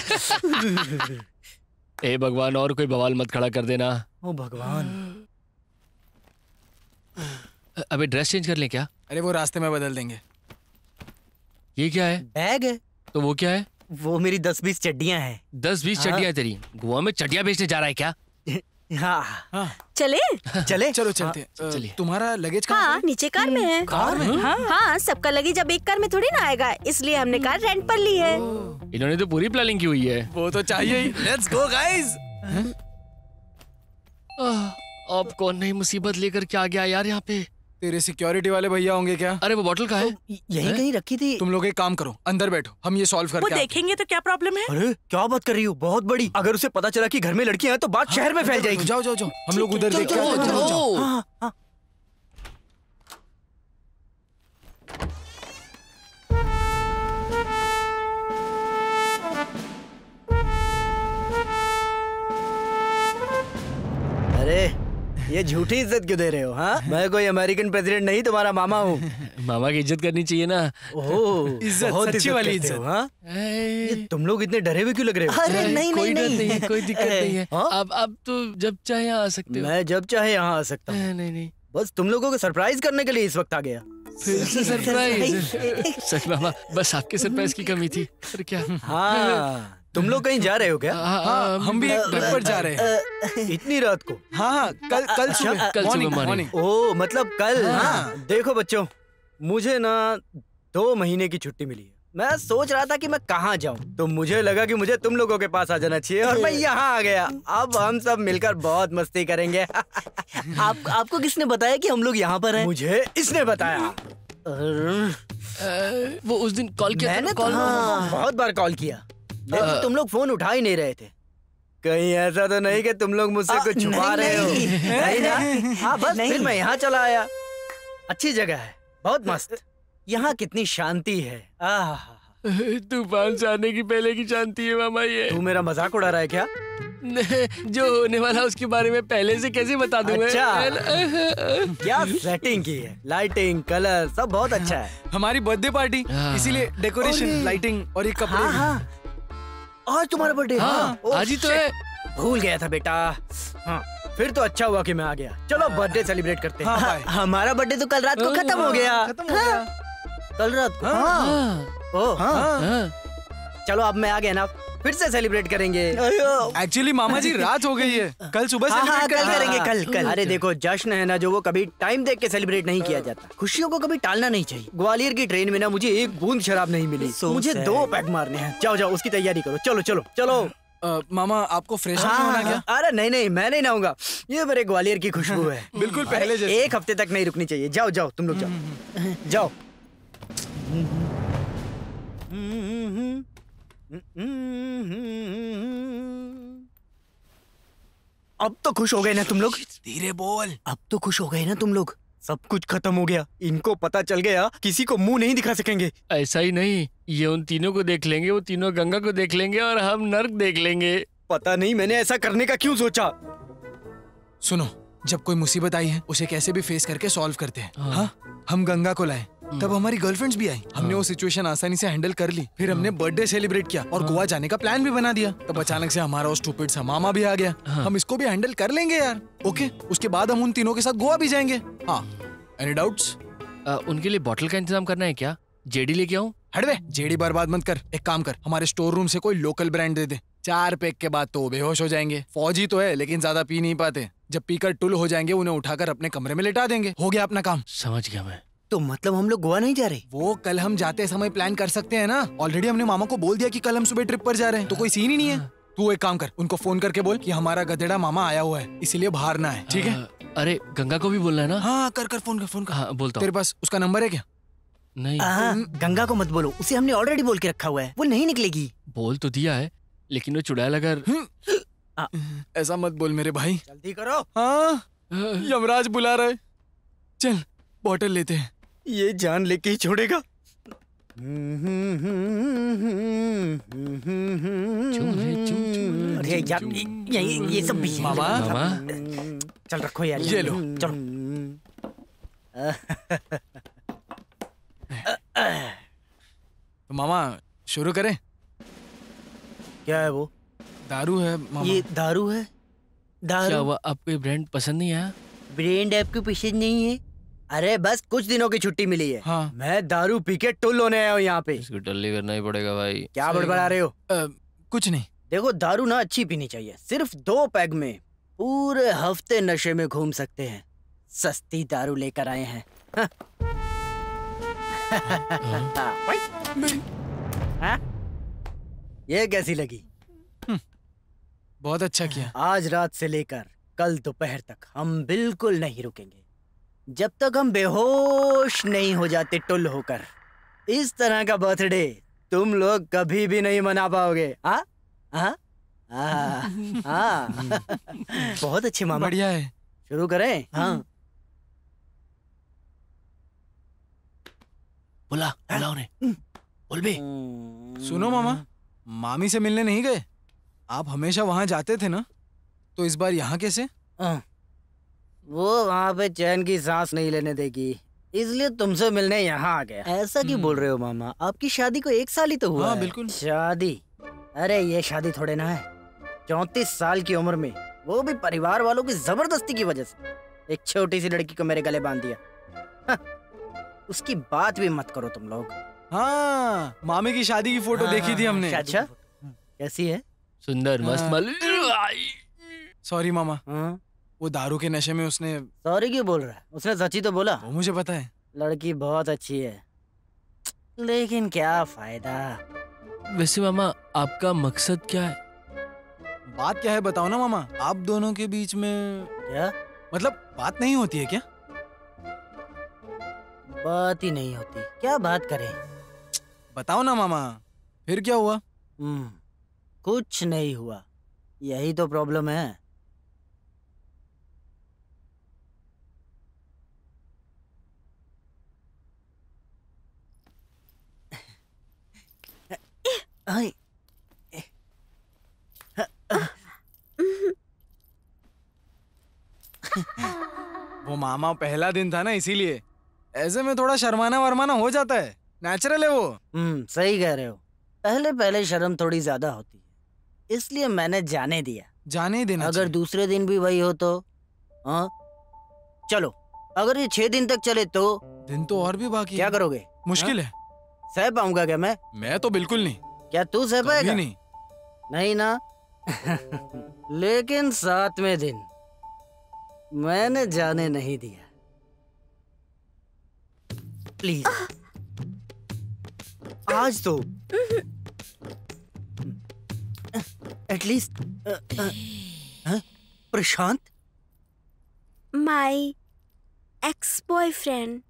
ए भगवान, और कोई बवाल मत खड़ा कर देना। ओ भगवान। अबे ड्रेस चेंज कर लें क्या? अरे वो रास्ते में बदल देंगे। ये क्या है? बैग है। तो वो क्या है? वो मेरी 10-20 चड्डियां हैं। 10-20 चड्डियां तेरी? गोवा में चड्डियां बेचने जा रहा है क्या? हाँ। चले? चले? चलो चलते हैं। चलिए। तुम्हारा लगेज कहाँ? हाँ, नीचे कार में है। कार में? हाँ, सबका लगेज अब एक कार में थोड़ी ना आएगा, इसलिए हमने कार रेंट पर ली है। इन्होंने तो पूरी प्लानिंग की हुई है। वो तो चाहिए ही। Let's go guys. अब कौन नई मुसीबत लेकर के आ गया यार यहाँ पे? तेरे सिक्योरिटी वाले भैया होंगे क्या? अरे वो बॉटल कहाँ है? यहीं कहीं रखी थी। तुम लोग एक काम करो, अंदर बैठो, हम ये सॉल्व वो करके आते हैं। देखेंगे तो क्या प्रॉब्लम है? अरे क्या बात कर रही हो, बहुत बड़ी। अगर उसे पता चला कि घर में लड़कियां हैं तो बात शहर में फैल जाएगी। जाओ जाओ जाओ, हम लोग उधर देख के जाओ, आते हैं। जाओ, जाओ, जाओ। जाओ। हाँ, हाँ। अरे ये झूठी इज्जत क्यों दे रहे हो? हाँ, मैं कोई अमेरिकन प्रेसिडेंट नहीं, तुम्हारा मामा हूँ। मामा की इज्जत करनी चाहिए ना। ओह, इज्जत, बहुत सच्ची वाली करते हो, इज्जत। हाँ? ये तुम लोग इतने डरे हुए क्यों लग रहे हो? अरे नहीं कोई डर नहीं है, कोई दिक्कत नहीं है। अब तो जब चाहे यहाँ आ सकते हो। मैं जब चाहे यहाँ आ सकता हूँ। नहीं नहीं, बस तुम लोगों को सरप्राइज करने के लिए इस वक्त आ गया। फिर से सरप्राइज? सच मामा, बस आपके सरप्राइज की कमी थी। और क्या? हाँ, तुम लोग कहीं जा रहे हो क्या? हाँ, हम भी घर पर जा रहे हैं। इतनी रात को? हाँ, कल सुबह मॉर्निंग। ओह, मतलब कल। हाँ। देखो बच्चों, मुझे ना 2 महीने की छुट्टी मिली है। मैं सोच रहा था कि मैं कहाँ जाऊँ, तो मुझे लगा कि मुझे तुम लोगों के पास आ जाना चाहिए, और मैं यहाँ आ गया। अब हम सब मिलकर बहुत मस्ती करेंगे। आपको किसने बताया कि हम लोग यहाँ पर हैं? मुझे इसने बताया। वो उस दिन कॉल किया मैंने था। बहुत बार कॉल किया, लेकिन तुम लोग फोन उठा ही नहीं रहे थे। कहीं ऐसा तो नहीं कि तुम लोग मुझसे कुछ छुपा रहे हो? नहीं ना? हाँ, बस फिर मैं यहाँ चला आया। अच्छी जगह है, बहुत मस्त। यहाँ कितनी शांति है। तूफान से आने की पहले की शांति है मामा ये। तू मेरा मजाक उड़ा रहा है क्या? जो होने वाला उसके बारे में पहले से कैसे बता दूं मैं? अच्छा, क्या सेटिंग की है, लाइटिंग, कलर सब बहुत अच्छा है। हमारी बर्थडे पार्टी, इसीलिए डेकोरेशन, लाइटिंग और ये कपड़े। हाँ, हाँ। आज तुम्हारा बर्थडे? हाँ, आज ही तो है। भूल गया था बेटा। हाँ, फिर तो अच्छा हुआ कि मैं आ गया। चलो बर्थडे सेलिब्रेट करते हैं। हाँ, हमारा बर्थडे तो कल रात को खत्म हो गया। कल रात को? चलो अब मैं आ गया ना, फिर से सेलिब्रेट करेंगे। एक्चुअली मामा जी रात हो गई है, कल सुबह सेलिब्रेट करेंगे। कल। अरे देखो, जश्न है ना जो, वो कभी टाइम देख के सेलिब्रेट नहीं किया जाता। खुशियों को कभी टालना नहीं चाहिए। ग्वालियर की ट्रेन में ना मुझे एक बूंद शराब नहीं मिली। मुझे 2 पैक मारने हैं। जाओ जाओ, उसकी तैयारी करो। चलो चलो चलो। मामा आपको फ्रेश होना क्या? अरे नहीं नहीं, मैं नहीं नहाऊंगा। ये मेरे ग्वालियर की खुशबू है। बिल्कुल पहले जैसे। 1 हफ्ते तक नहीं रुकनी चाहिए। जाओ जाओ, तुम लोग जाओ जाओ। अब तो खुश हो गए ना तुम लोग? धीरे बोल। अब तो खुश हो गए ना तुम लोग? सब कुछ खत्म हो गया। इनको पता चल गया, किसी को मुंह नहीं दिखा सकेंगे। ऐसा ही नहीं, ये उन तीनों को देख लेंगे, वो तीनों गंगा को देख लेंगे और हम नर्क देख लेंगे। पता नहीं मैंने ऐसा करने का क्यों सोचा। सुनो, जब कोई मुसीबत आई है उसे कैसे भी फेस करके सॉल्व करते हैं। हाँ, हम गंगा को लाए, तब हमारी गर्लफ्रेंड्स भी आई। हमने वो सिचुएशन आसानी से हैंडल कर ली। फिर हमने बर्थडे सेलिब्रेट किया और गोवा जाने का प्लान भी बना दिया। तब अचानक से हमारा वो स्टूपिड सा मामा भी आ गया। हम इसको भी हैंडल कर लेंगे यार। ओके, उसके बाद हम उन तीनों के साथ गोवा भी जाएंगे। हाँ, एनी डाउट्स? उनके लिए बॉटल का इंतजाम करना है क्या? जेडी लेके आऊं? हटवे, जेडी बर्बाद मत कर। एक काम कर, हमारे स्टोर रूम से कोई लोकल ब्रांड दे दे। 4 पैक के बाद तो बेहोश हो जाएंगे। फौजी तो है लेकिन ज्यादा पी नहीं पाते। जब पीकर टुल हो जाएंगे उन्हें उठाकर अपने कमरे में लिटा देंगे। हो गया अपना काम। समझ गया मैं। तो मतलब हम लोग गोवा नहीं जा रहे? वो कल हम जाते समय प्लान कर सकते हैं ना। ऑलरेडी हमने मामा को बोल दिया कि कल हम सुबह ट्रिप पर जा रहे हैं, तो कोई सीन ही नहीं है। तू एक काम कर, उनको फोन करके बोल कि हमारा गधेड़ा मामा आया हुआ है, इसीलिए बाहर ना है। ठीक है? अरे गंगा को भी बोलना है ना? हाँ, कर फोन कर। हाँ, बोलता हूँ। तेरे पास उसका नंबर है क्या? नहीं। गंगा को मत बोलो, उसे हमने ऑलरेडी बोल के रखा हुआ है, वो नहीं निकलेगी। बोल तो दिया है, लेकिन वो चुड़ैल अगर। ऐसा मत बोल मेरे भाई। जल्दी करो। हाँ, यमराज बुला रहे। चल बॉटल लेते हैं। ये जान लेके ही छोड़ेगा। अरे यार, ये सब भी मामा। चल रखो यार, ये लो। चलो। तो मामा शुरू करें? क्या है वो? दारू है मामा। ये दारू है? दारू? क्या हुआ, आपको ये ब्रांड पसंद नहीं आया? ब्रांड आपको पसंद नहीं है? अरे बस कुछ दिनों की छुट्टी मिली है। हाँ। मैं दारू पी के टुल होने आया हूँ यहाँ पे। इसको टल्ली करना ही पड़ेगा भाई। क्या बड़बड़ा रहे हो? कुछ नहीं। देखो, दारू ना अच्छी पीनी चाहिए। सिर्फ 2 पैग में पूरे हफ्ते नशे में घूम सकते हैं। सस्ती दारू लेकर आए हैं। ये कैसी लगी? बहुत अच्छा किया। आज रात से लेकर कल दोपहर तक हम बिल्कुल नहीं रुकेंगे। जब तक हम बेहोश नहीं हो जाते टुल होकर, इस तरह का बर्थडे तुम लोग कभी भी नहीं मना पाओगे। हाँ हाँ हाँ। बहुत अच्छे मामा। बढ़िया है। शुरू करें? हाँ। बुला उन्हें। बोल भी। सुनो मामा, मामी से मिलने नहीं गए? आप हमेशा वहां जाते थे ना, तो इस बार यहाँ कैसे? वो वहाँ पे चैन की सांस नहीं लेने देगी, इसलिए तुमसे मिलने यहाँ आ गया। ऐसा क्यों बोल रहे हो मामा? आपकी शादी को 1 साल ही तो हुआ हाँ, है। बिल्कुल। शादी? अरे ये शादी थोड़े ना है। 34 साल की उम्र में, वो भी परिवार वालों की जबरदस्ती की वजह से, एक छोटी सी लड़की को मेरे गले बांध दिया। हाँ, उसकी बात भी मत करो तुम लोग। हाँ, मामी की शादी की फोटो देखी थी हमने। अच्छा, कैसी है? सुंदर, मस्त मल। सॉरी मामा, वो दारू के नशे में उसने। सॉरी क्यों बोल रहा है? उसने सच ही तो बोला। वो मुझे पता है। लड़की बहुत अच्छी है, लेकिन क्या फायदा। वैसे मामा, आपका मकसद क्या है? बात क्या है बताओ ना मामा। आप दोनों के बीच में क्या मतलब बात नहीं होती है क्या? बात ही नहीं होती, क्या बात करें? बताओ ना मामा, फिर क्या हुआ? कुछ नहीं हुआ, यही तो प्रॉब्लम है। वो मामा पहला दिन था ना, इसीलिए ऐसे में थोड़ा शर्माना वरमाना हो जाता है, नेचुरल है वो। सही कह रहे हो। पहले पहले शर्म थोड़ी ज्यादा होती है, इसलिए मैंने जाने दिया। जाने ही देना। अगर दूसरे दिन भी वही हो तो? हाँ चलो, अगर ये 6 दिन तक चले तो? दिन तो और भी बाकी क्या है। करोगे? मुश्किल है। सह पाऊंगा क्या मैं? मैं तो बिल्कुल नहीं। क्या तू सह पाएगा? नहीं। नहीं ना। लेकिन 7वें दिन मैंने जाने नहीं दिया। प्लीज आज तो at least. Prashant, my ex boyfriend.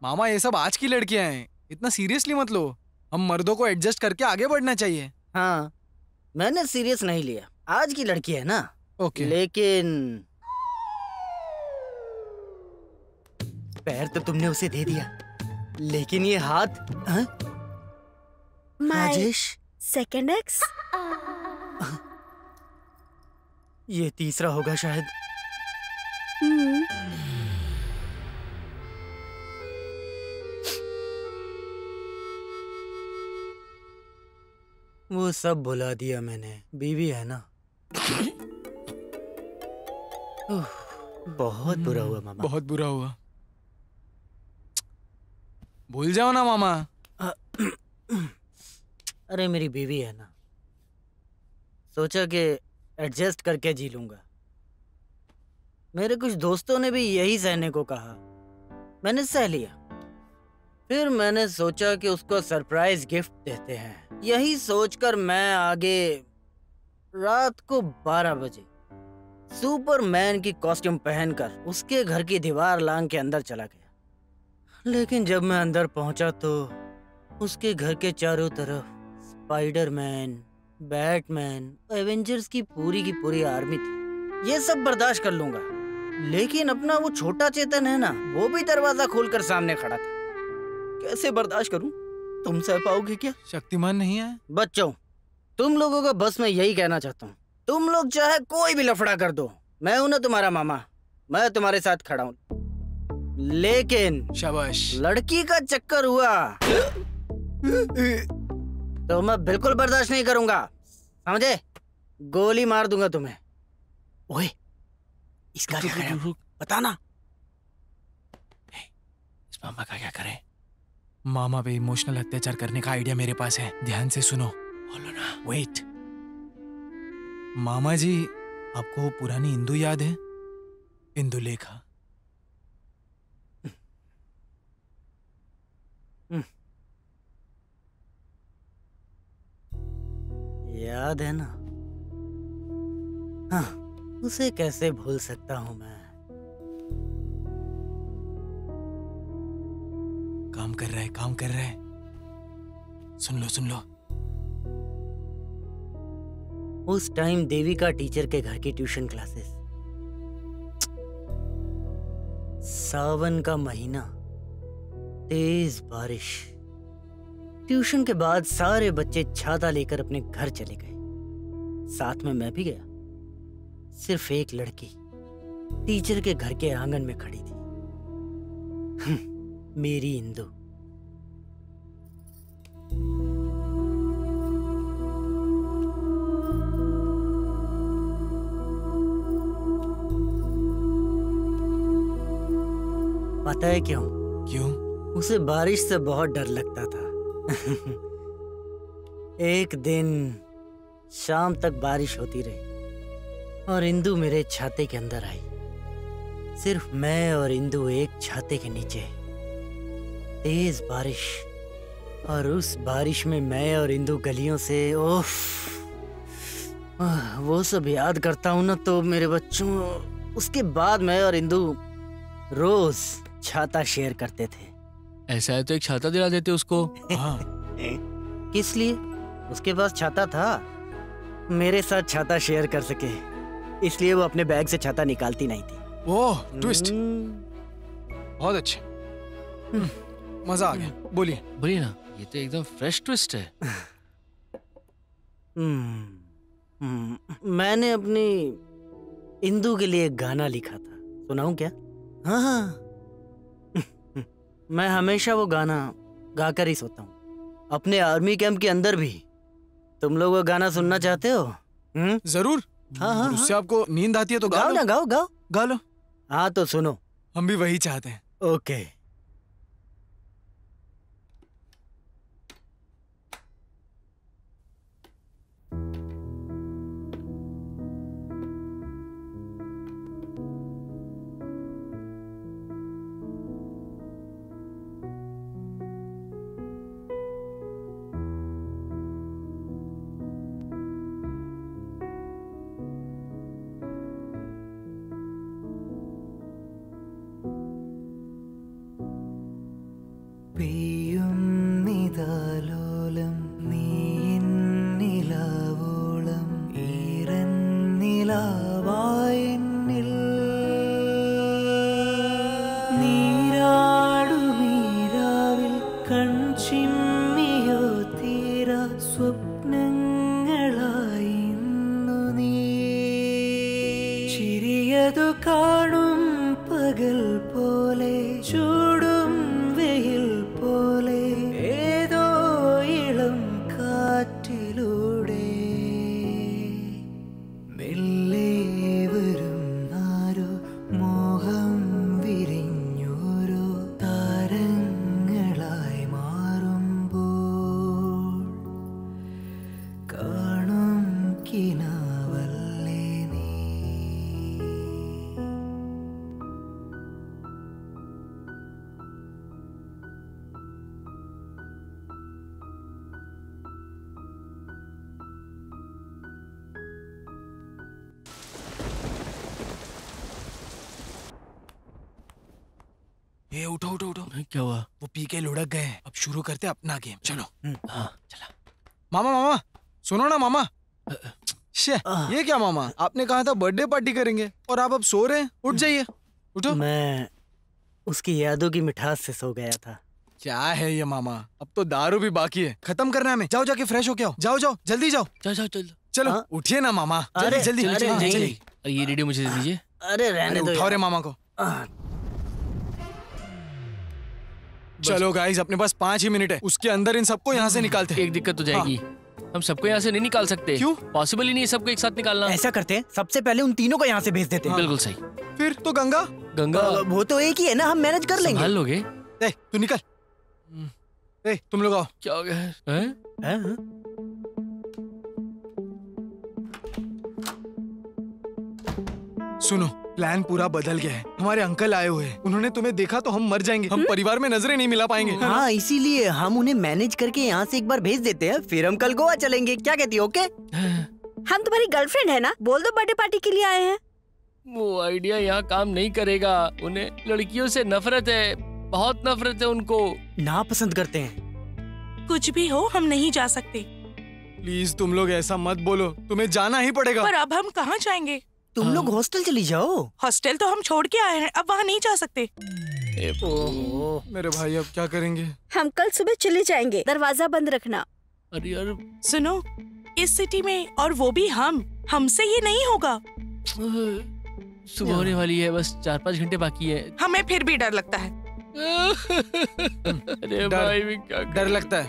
मामा ये सब आज की लड़कियां हैं, इतना सीरियसली मत लो। हम मर्दों को एडजस्ट करके आगे बढ़ना चाहिए। हाँ, मैंने सीरियस नहीं लिया, आज की लड़की है ना। ओके। लेकिन पैर तो तुमने उसे दे दिया, लेकिन ये हाथ? Rajesh, second x? ये तीसरा होगा शायद। वो सब भुला दिया मैंने, बीवी है ना। बहुत बुरा हुआ मामा, बहुत बुरा हुआ। भूल जाओ ना मामा। अरे मेरी बीवी है ना, सोचा कि एडजस्ट करके जी लूंगा। मेरे कुछ दोस्तों ने भी यही सहने को कहा, मैंने सह लिया। फिर मैंने सोचा कि उसको सरप्राइज गिफ्ट देते हैं। यही सोचकर मैं आगे रात को 12 बजे सुपरमैन की कॉस्ट्यूम पहनकर उसके घर की दीवार लांग के अंदर चला गया। लेकिन जब मैं अंदर पहुंचा तो उसके घर के चारों तरफ स्पाइडरमैन, बैटमैन, एवेंजर्स की पूरी आर्मी थी। ये सब बर्दाश्त कर लूंगा, लेकिन अपना वो छोटा चेतन है ना, वो भी दरवाजा खोलकर सामने खड़ा था। कैसे बर्दाश्त करूं? तुम सह पाओगे क्या? शक्तिमान नहीं है। बच्चों, तुम लोगों को बस मैं यही कहना चाहता हूँ, तुम लोग चाहे कोई भी लफड़ा कर दो, मैं हूं ना तुम्हारा मामा, मैं तुम्हारे साथ खड़ा हूँ। लेकिन शाबाश, लड़की का चक्कर हुआ तो मैं बिल्कुल बर्दाश्त नहीं करूंगा, समझे? गोली मार दूंगा तुम्हें। ओए, इसका क्या करें? बताना। इस मामा का क्या करें? मामा पे इमोशनल अत्याचार करने का आइडिया मेरे पास है, ध्यान से सुनो। बोलो ना। वेट। मामा जी, आपको वो पुरानी इंदु याद है? इंदुलेखा। याद है ना? हाँ, उसे कैसे भूल सकता हूँ मैं। काम कर रहा है, काम कर रहा है। सुन लो सुन लो। उस टाइम देविका टीचर के घर की ट्यूशन क्लासेस, सावन का महीना, तेज बारिश। ट्यूशन के बाद सारे बच्चे छाता लेकर अपने घर चले गए, साथ में मैं भी गया। सिर्फ एक लड़की टीचर के घर के आंगन में खड़ी थी, मेरी इंदु। पता है क्यों? क्यों? उसे बारिश से बहुत डर लगता था। एक दिन शाम तक बारिश होती रही और इंदु मेरे छाते के अंदर आई। सिर्फ मैं और इंदु एक छाते के नीचे। तेज बारिश, और उस बारिश में मैं और इंदु गलियों से, ओफ, वो सब याद करता हूं ना तो मेरे बच्चों। उसके बाद मैं और इंदु रोज छाता शेयर करते थे। ऐसा है तो एक छाता दिला देते उसको। हाँ। किस लिए? उसके पास छाता था, मेरे साथ छाता शेयर कर सके, इसलिए वो अपने बैग से छाता निकालती नहीं थी। ओह, ट्विस्ट। बहुत अच्छे। मजा आ गया। बोलिए बोलिए ना, ये तो एकदम फ्रेश ट्विस्ट है। मैंने अपनी इंदु के लिए एक गाना लिखा था, सुनाऊं क्या? हाँ हाँ। मैं हमेशा वो गाना गाकर ही सोता हूँ, अपने आर्मी कैंप के अंदर भी। तुम लोग वो गाना सुनना चाहते हो? जरूर। हाँ हाँ। उससे आपको नींद आती है तो गाओ ना, गाओ गाओ गा लो। हाँ तो सुनो, हम भी वही चाहते हैं। ओके। പെയ്യുന്നിതാലോലം നീന്നിലാവോളം ഈറന്നിലാവായെന്നിൽ നീരാടുമീരാവിൽ കൺചിമ്മിയോ തീരാ സ്വപ്നങ്ങളായി ഇന്നു നീ ചിരിയതു കാണും പകൽ പോലെ ചൂടും വെയിൽ പോലെ ഏതോ ഇളം കാറ്റിലൂടെ മെല്ലെ വരും ആരോ മോഹം വിരിഞ്ഞോരോ താരങ്ങളായി മാറുമ്പോൾ കാണും കിനാവല്ലേ നീ. ये उठो उठो उठो। क्या हुआ? वो पी के लुढ़क गए। अब शुरू करते अपना गेम। चलो। हाँ चला। मामा मामा सुनो ना मामा। शे, ये क्या मामा, आपने कहा था बर्थडे पार्टी करेंगे और आप अब सो रहे हैं। उठ जाइए, उठो। मैं उसकी यादों की मिठास से सो गया था। क्या है ये मामा, अब तो दारू भी बाकी है, खत्म करना है हमें। जाओ जाके फ्रेश हो के आओ। जाओ जाओ जल्दी जाओ। जाओ जाओ चलो चलो उठिए ना मामा, जल्दी जल्दी। चलिए। ये रेडियो मुझे दे दीजिए। अरे रहने दो उठाओ रे मामा को। चलो गाइस, अपने पास 5 ही मिनट है, उसके अंदर इन सबको यहाँ से निकालते हैं। एक दिक्कत हो जाएगी। हम सबको यहाँ से नहीं निकाल सकते। क्यों? पॉसिबल ही नहीं है सबको एक साथ निकालना। ऐसा करते हैं, सबसे पहले उन तीनों को यहाँ से भेज देते हैं। बिल्कुल सही। फिर तो गंगा गंगा वो तो एक ही है ना, हम मैनेज कर लेंगे। संभाल लोगे? ए, तू निकल। ए, तुम लोग आओ। क्या हो गया है? सुनो, प्लान पूरा बदल गया है। हमारे अंकल आए हुए हैं, उन्होंने तुम्हें देखा तो हम मर जाएंगे। हम परिवार में नजरें नहीं मिला पाएंगे। हाँ, इसीलिए हम उन्हें मैनेज करके यहाँ से एक बार भेज देते हैं, फिर हम कल गोवा चलेंगे। क्या कहती हो? ओके? हम तुम्हारी गर्लफ्रेंड है ना, बोल दो बर्थडे पार्टी के लिए आए हैं। वो आइडिया यहाँ काम नहीं करेगा। उन्हें लड़कियों से नफरत है, बहुत नफरत है उनको। नापसंद करते हैं। कुछ भी हो, हम नहीं जा सकते। प्लीज तुम लोग ऐसा मत बोलो, तुम्हें जाना ही पड़ेगा। पर अब हम कहाँ जाएंगे? तुम लोग हॉस्टल चली जाओ। हॉस्टल तो हम छोड़ के आए हैं, अब वहाँ नहीं जा सकते। मेरे भाई अब क्या करेंगे? हम कल सुबह चले जाएंगे, दरवाजा बंद रखना। अरे यार सुनो, इस सिटी में, और वो भी हमसे ये नहीं होगा। सुबह होने वाली है, बस 4-5 घंटे बाकी है। हमें फिर भी डर लगता है। अरे भाई भी क्या डर लगता है?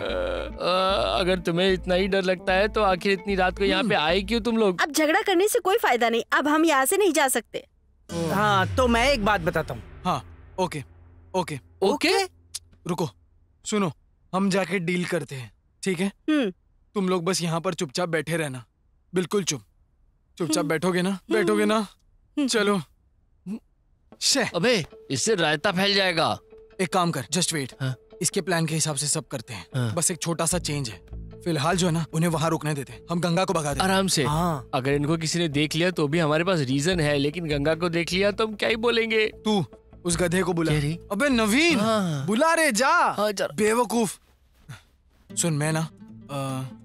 अगर तुम्हें इतना ही डर लगता है तो आखिर इतनी रात को यहाँ पे आए क्यों तुम लोग? अब झगड़ा करने से कोई फायदा नहीं, अब हम यहाँ से नहीं जा सकते। हाँ तो मैं एक बात बताता हूँ। हाँ ओके ओके ओके। रुको, सुनो, हम जाके डील करते हैं, ठीक है? तुम लोग बस यहाँ पर चुपचाप बैठे रहना, बिल्कुल चुपचाप बैठोगे ना? बैठोगे ना? चलो। अबे इससे रायता फैल जाएगा। एक काम कर, जस्ट वेट। इसके प्लान के हिसाब से सब करते हैं। बस एक छोटा सा चेंज है। फिलहाल जो है ना, उन्हें वहाँ रुकने देते हैं, हम गंगा को भगा देते हैं। आराम से। अगर इनको किसी ने देख लिया तो भी हमारे पास रीजन है, लेकिन गंगा को देख लिया तो हम क्या ही बोलेंगे। तू उस गधे को बुला। अबे नवीन, बुला रे, जा। बेवकूफ। सुन, मैं ना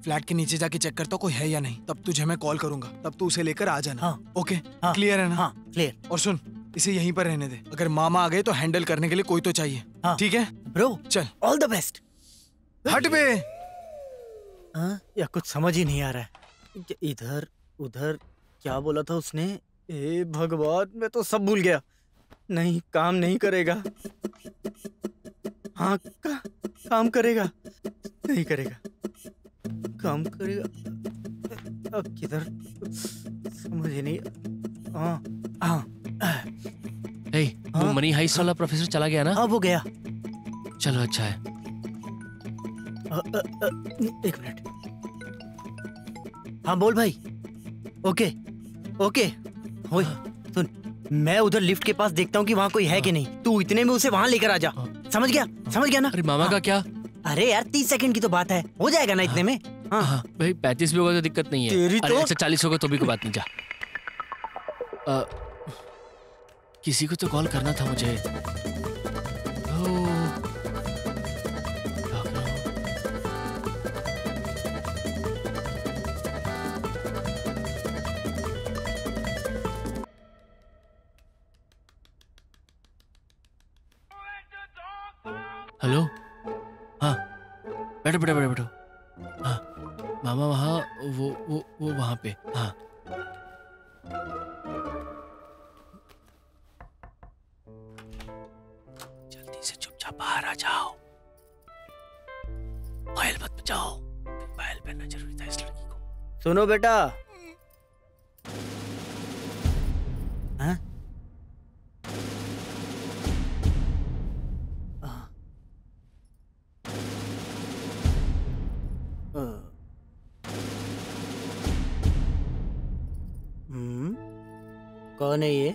फ्लैट के नीचे जाके चेक करता हूँ कोई है या नहीं, तब तुझे मैं कॉल करूंगा, तब तू उसे लेकर आ जाना। ओके, क्लियर है ना? क्लियर। और सुन, इसे यहीं पर रहने दे, अगर मामा आ गए तो हैंडल करने के लिए कोई तो चाहिए। ठीक है ब्रो? चल, ऑल द बेस्ट। हट बे। या कुछ समझ ही नहीं आ रहा है। इधर उधर क्या बोला था उसने? ए भगवान, मैं तो सब भूल गया। नहीं, काम नहीं करेगा। हाँ काम करेगा, नहीं करेगा, काम करेगा। अब किधर, समझ ही नहीं। वो मनी हाइस्ट वाला प्रोफेसर चला गया ना? अब हो गया। चलो अच्छा है। एक मिनट। हाँ बोल भाई। ओके ओए सुन, मैं उधर लिफ्ट के पास देखता हूँ कि वहाँ कोई है कि नहीं। तू इतने में उसे वहाँ लेकर आ जा। समझ गया ना? अरे मामा का क्या? अरे यार 30 सेकंड की तो बात है, हो जाएगा ना इतने में। हाँ भाई 35 भी होगा तो दिक्कत नहीं है। तेरी तो। अच्छा 40 होगा तो भी कोई बात नहीं। जा, किसी को तो कॉल करना था मुझे। हेलो, हाँ बैठो। हाँ मामा वहाँ, वो वहाँ पे। हाँ जल्दी से चुपचाप बाहर आ जाओ, पायल मत बचाओ, पायल पहनना जरूरी था इस लड़की को। सुनो बेटा। हाँ? कौन है ये?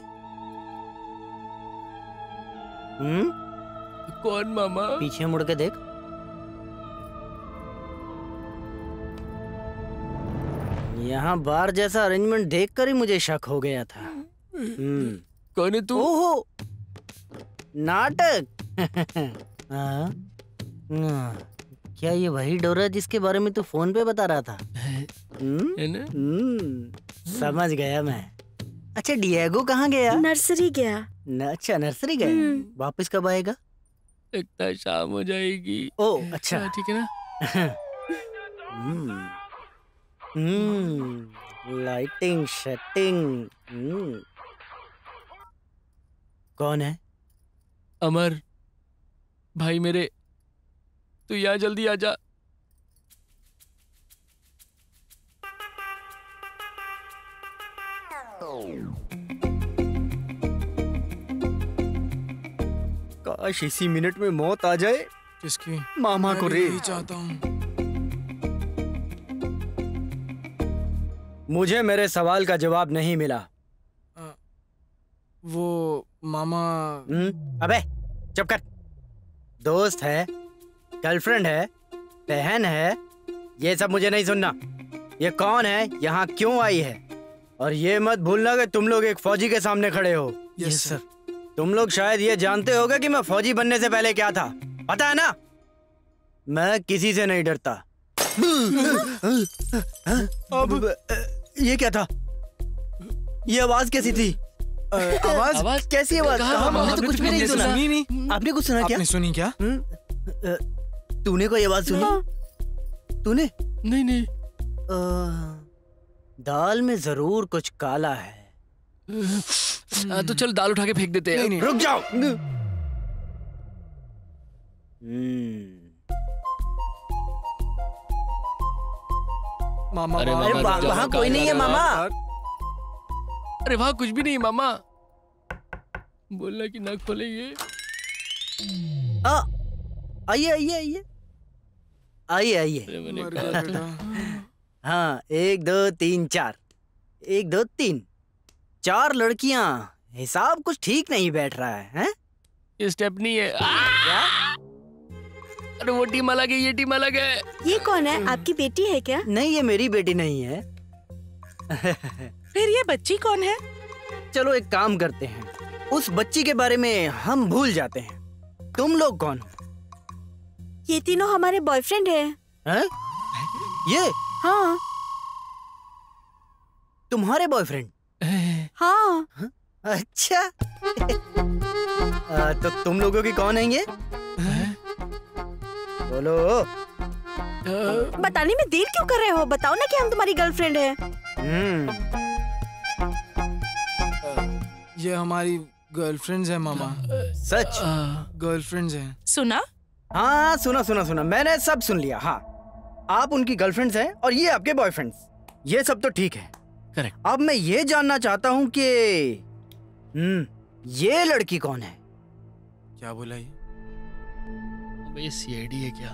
कौन मामा? पीछे मुड़ के देख। यहाँ बार जैसा अरेंजमेंट देखकर ही मुझे शक हो गया था। कौन है तू? ओहो, नाटक। क्या ये वही डोरा जिसके बारे में तू फोन पे बता रहा था? समझ गया मैं। अच्छा डिएगो कहाँ गया? नर्सरी गया। अच्छा नर्सरी गया। वापस कब आएगा? लगता शाम हो जाएगी। ओ अच्छा ठीक है ना? Lighting setting. कौन है? अमर भाई मेरे, तू यहाँ जल्दी आ जा। काश इसी मिनट में मौत आ जाए। किसकी? मामा को रे। चाहता हूँ। मुझे मेरे सवाल का जवाब नहीं मिला। वो मामा। अबे चुप कर। दोस्त है, गर्लफ्रेंड है, बहन है, ये सब मुझे नहीं सुनना। ये कौन है, यहाँ क्यों आई है और ये मत भूलना कि तुम लोग एक फौजी के सामने खड़े हो। Yes sir. तुम लोग शायद ये जानते होगे कि मैं फौजी बनने से पहले क्या था, पता है ना? मैं किसी से नहीं डरता। अब ये क्या था? ये आवाज कैसी थी? आवाज कैसी आवाज? हमने तो कुछ भी नहीं सुना। आपने कुछ सुना क्या? आपने सुनी क्या? तूने कोई आवाज सुनी? तूने? नहीं। दाल में जरूर कुछ काला है। तो चल दाल उठा के फेंक देते हैं। रुक जाओ। मामा अरे वहाँ कोई नहीं है मामा। अरे वहाँ कुछ भी नहीं है मामा। बोलना कि ना खोले ये। आइए। हाँ 1 2 3 4 1 2 3 4 लड़कियां। हिसाब कुछ ठीक नहीं बैठ रहा है, हैं? ये स्टेप नहीं है। क्या? अरे वो टीम अलग है, ये टीम अलग है। ये कौन है? आपकी बेटी है क्या? नहीं, ये मेरी बेटी नहीं है। फिर ये बच्ची कौन है? चलो एक काम करते हैं, उस बच्ची के बारे में हम भूल जाते हैं। तुम लोग कौन हो? ये तीनों हमारे बॉयफ्रेंड हैं। हैं? ये? हाँ। तुम्हारे बॉयफ्रेंड? हाँ। अच्छा। तो तुम लोगों की कौन है ये? बोलो। बताने में देर क्यों कर रहे हो? बताओ ना कि हम तुम्हारी गर्लफ्रेंड है। ये हमारी गर्लफ्रेंड्स हैं मामा। सच? गर्लफ्रेंड्स हैं। सुना? हाँ सुना। मैंने सब सुन लिया। हाँ, आप उनकी गर्लफ्रेंड्स हैं और ये आपके बॉयफ्रेंड्स। ये सब तो ठीक है। करेक्ट। अब मैं ये जानना चाहता हूँ कि ये लड़की कौन है? क्या बोला ये? ये सीआईडी है क्या?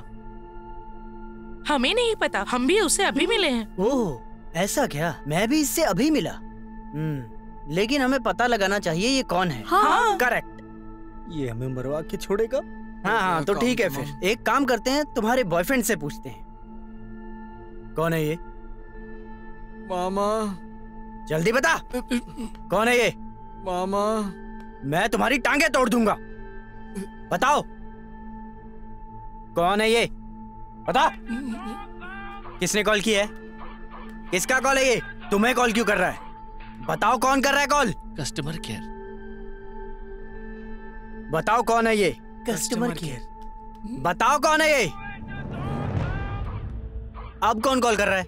हमें नहीं पता, हम भी उससे अभी मिले हैं। ओह, ऐसा क्या? मैं भी इससे अभी मिला। लेकिन हमें पता लगाना चाहिए ये कौन है। हाँ। करेक्ट। ये हमें मरवा के छोड़ेगा? हाँ, तो ठीक है। फिर एक काम करते हैं, तुम्हारे बॉयफ्रेंड से पूछते हैं, कौन है ये? मामा जल्दी बता, कौन है ये? मामा मैं तुम्हारी टांगे तोड़ दूंगा। बताओ कौन है ये? बता। किसने कॉल की है? किसका कॉल है ये? तुम्हें कॉल क्यों कर रहा है? बताओ कौन कर रहा है कॉल? Customer care. बताओ कौन है ये? Customer care. बताओ कौन है ये? अब कौन कॉल कर रहा है?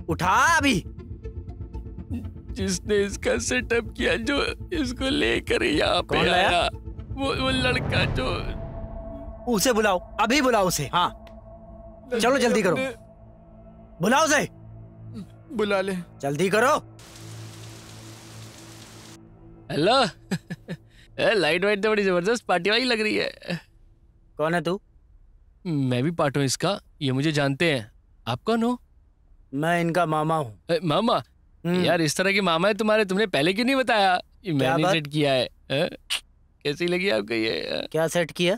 उठा अभी। जिसने इसका सेटअप किया, जो इसको लेकर यहाँ पे आया, वो लड़का जो। उसे बुलाओ, अभी बुलाओ उसे। हाँ चलो जल्दी करो, बुलाओ उसे। बुला ले, जल्दी करो। हेलो। लाइट वाइट तो बड़ी जबरदस्त पार्टी वाली लग रही है। कौन है तू? मैं भी पार्ट हूँ इसका, ये मुझे जानते हैं। आप कौन हो? मैं इनका मामा हूँ। मामा? यार इस तरह के मामा है तुम्हारे, तुमने पहले क्यों नहीं बताया? ये मैंने सेट किया है। कैसी लगी आपको ये? क्या सेट किया?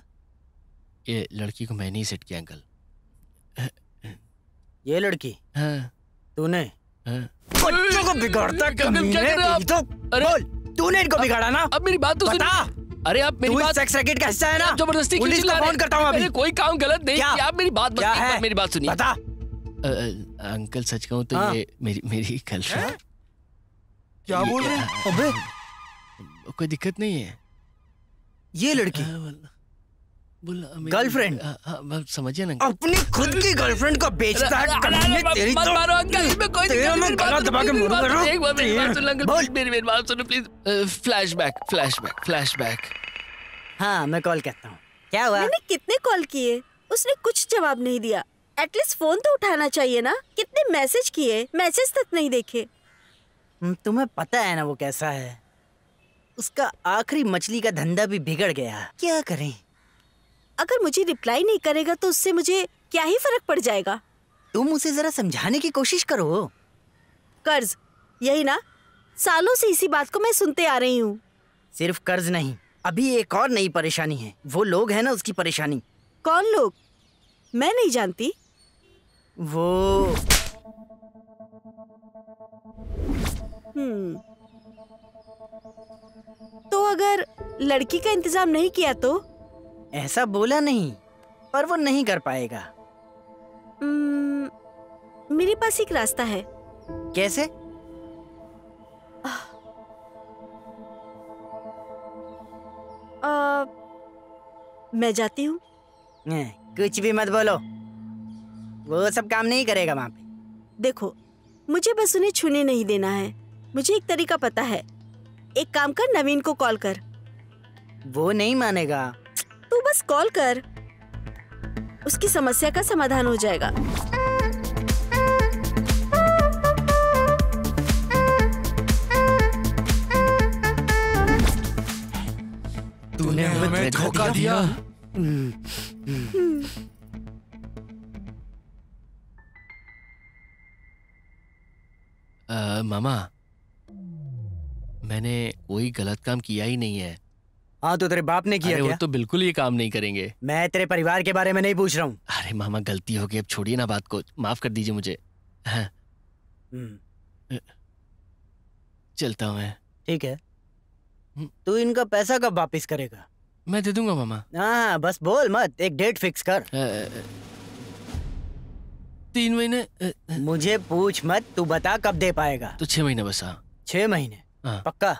ये लड़की को मैंने ही सेट किया अंकल। ये लड़की? हाँ। तूने? बच्चों को बिगाड़ता क्या कर रहे हो आप? तो बोल, तूने इनको बिगाड़ा ना? अब मेरी बात तो बता। अरे आप मेरी बात, सेक्स रैकेट का हिस्सा है ना? जबरदस्ती क्यों चिल्ला रहे? फोन करता हूँ अभी। मैंने कोई काम गलत नहीं किया। आप मेरी बात मेरी बात सुनिए। बता। अंकल सच कहूँ तो ये मेरी गर्लफ्रेंड। क्या बोल रहे हैं? अबे कोई दिक्कत नहीं है। ये लड़की गर्लफ्रेंड? समझिए ना, अपनी खुद की गर्लफ्रेंड को बेचता है। तेरी तो मारो अंकल, इसमें कोई तेरा मैं गला दबा के मुड़ूंगा। एक बार मेरी बात सुन अंकल, मेरी बात सुनो प्लीज। फ्लैशबैक। हाँ मैं कॉल करता हूँ। क्या हुआ? मैंने कितने कॉल किए, उसने कुछ जवाब नहीं दिया। एटलीस्ट फोन तो उठाना चाहिए ना। कितने मैसेज किए, मैसेज तक नहीं देखे। तुम्हें पता है ना वो कैसा है? उसका आखिरी मछली का धंधा भी बिगड़ गया। क्या करें? अगर मुझे रिप्लाई नहीं करेगा तो उससे मुझे क्या ही फर्क पड़ जाएगा? तुम उसे जरा समझाने की कोशिश करो। कर्ज, यही ना? सालों से इसी बात को मैं सुनते आ रही हूँ। सिर्फ कर्ज नहीं, अभी एक और नई परेशानी है। वो लोग हैं ना उसकी परेशानी। कौन लोग? मैं नहीं जानती। वो तो अगर लड़की का इंतजाम नहीं किया तो? ऐसा बोला नहीं, पर वो नहीं कर पाएगा। मेरे पास एक रास्ता है। कैसे? मैं जाती हूँ। कुछ भी मत बोलो, वो सब काम नहीं करेगा वहाँ पे। देखो, मुझे बस उन्हें छूने नहीं देना है। मुझे एक तरीका पता है। एक काम कर, नवीन को कॉल कर। वो नहीं मानेगा। तू बस कॉल कर, उसकी समस्या का समाधान हो जाएगा। तूने हमें धोखा दिया। मामा, मैंने कोई गलत काम किया ही नहीं है। हाँ, तो तेरे बाप ने किया अरे क्या? वो तो बिल्कुल ये काम नहीं करेंगे। मैं तेरे परिवार के बारे में नहीं पूछ रहा हूँ। अरे मामा, गलती हो गई, अब छोड़िए ना बात को, माफ कर दीजिए मुझे। हाँ। चलता हूँ मैं। ठीक है, तू इनका पैसा कब वापिस करेगा? मैं दे दूंगा मामा। हाँ, बस बोल मत, एक डेट फिक्स कर। 3 महीने। मुझे पूछ मत, तू बता कब दे पाएगा। तो 6 महीने बस। हाँ, 6 महीने? हाँ। पक्का?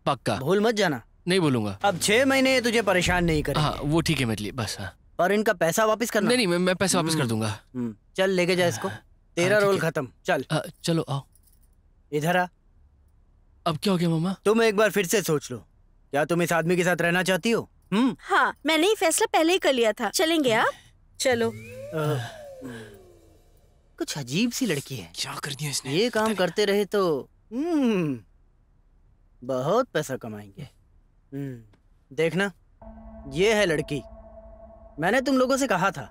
पक्का, भूल मत जाना। नहीं भूलूंगा। अब 6 महीने तुझे परेशान नहीं करेंगे। हाँ, वो ठीक है मेरे लिए, बस। हाँ, और इनका पैसा वापस करना? नहीं, मैं पैसा वापस कर दूंगा। चल लेके जा इसको, तेरा रोल खत्म। चल। चलो आओ। इधर आ। अब क्या हो गया मामा? तुम एक बार फिर से सोच लो, क्या तुम इस आदमी के साथ रहना चाहती हो? हाँ, मैंने ये फैसला पहले ही कर लिया था। चलेंगे आप? चलो। कुछ अजीब सी लड़की है। क्या कर दिया इसने? ये काम करते रहे तो बहुत पैसा कमाएंगे। देखना, ये है लड़की। मैंने तुम लोगों से कहा था।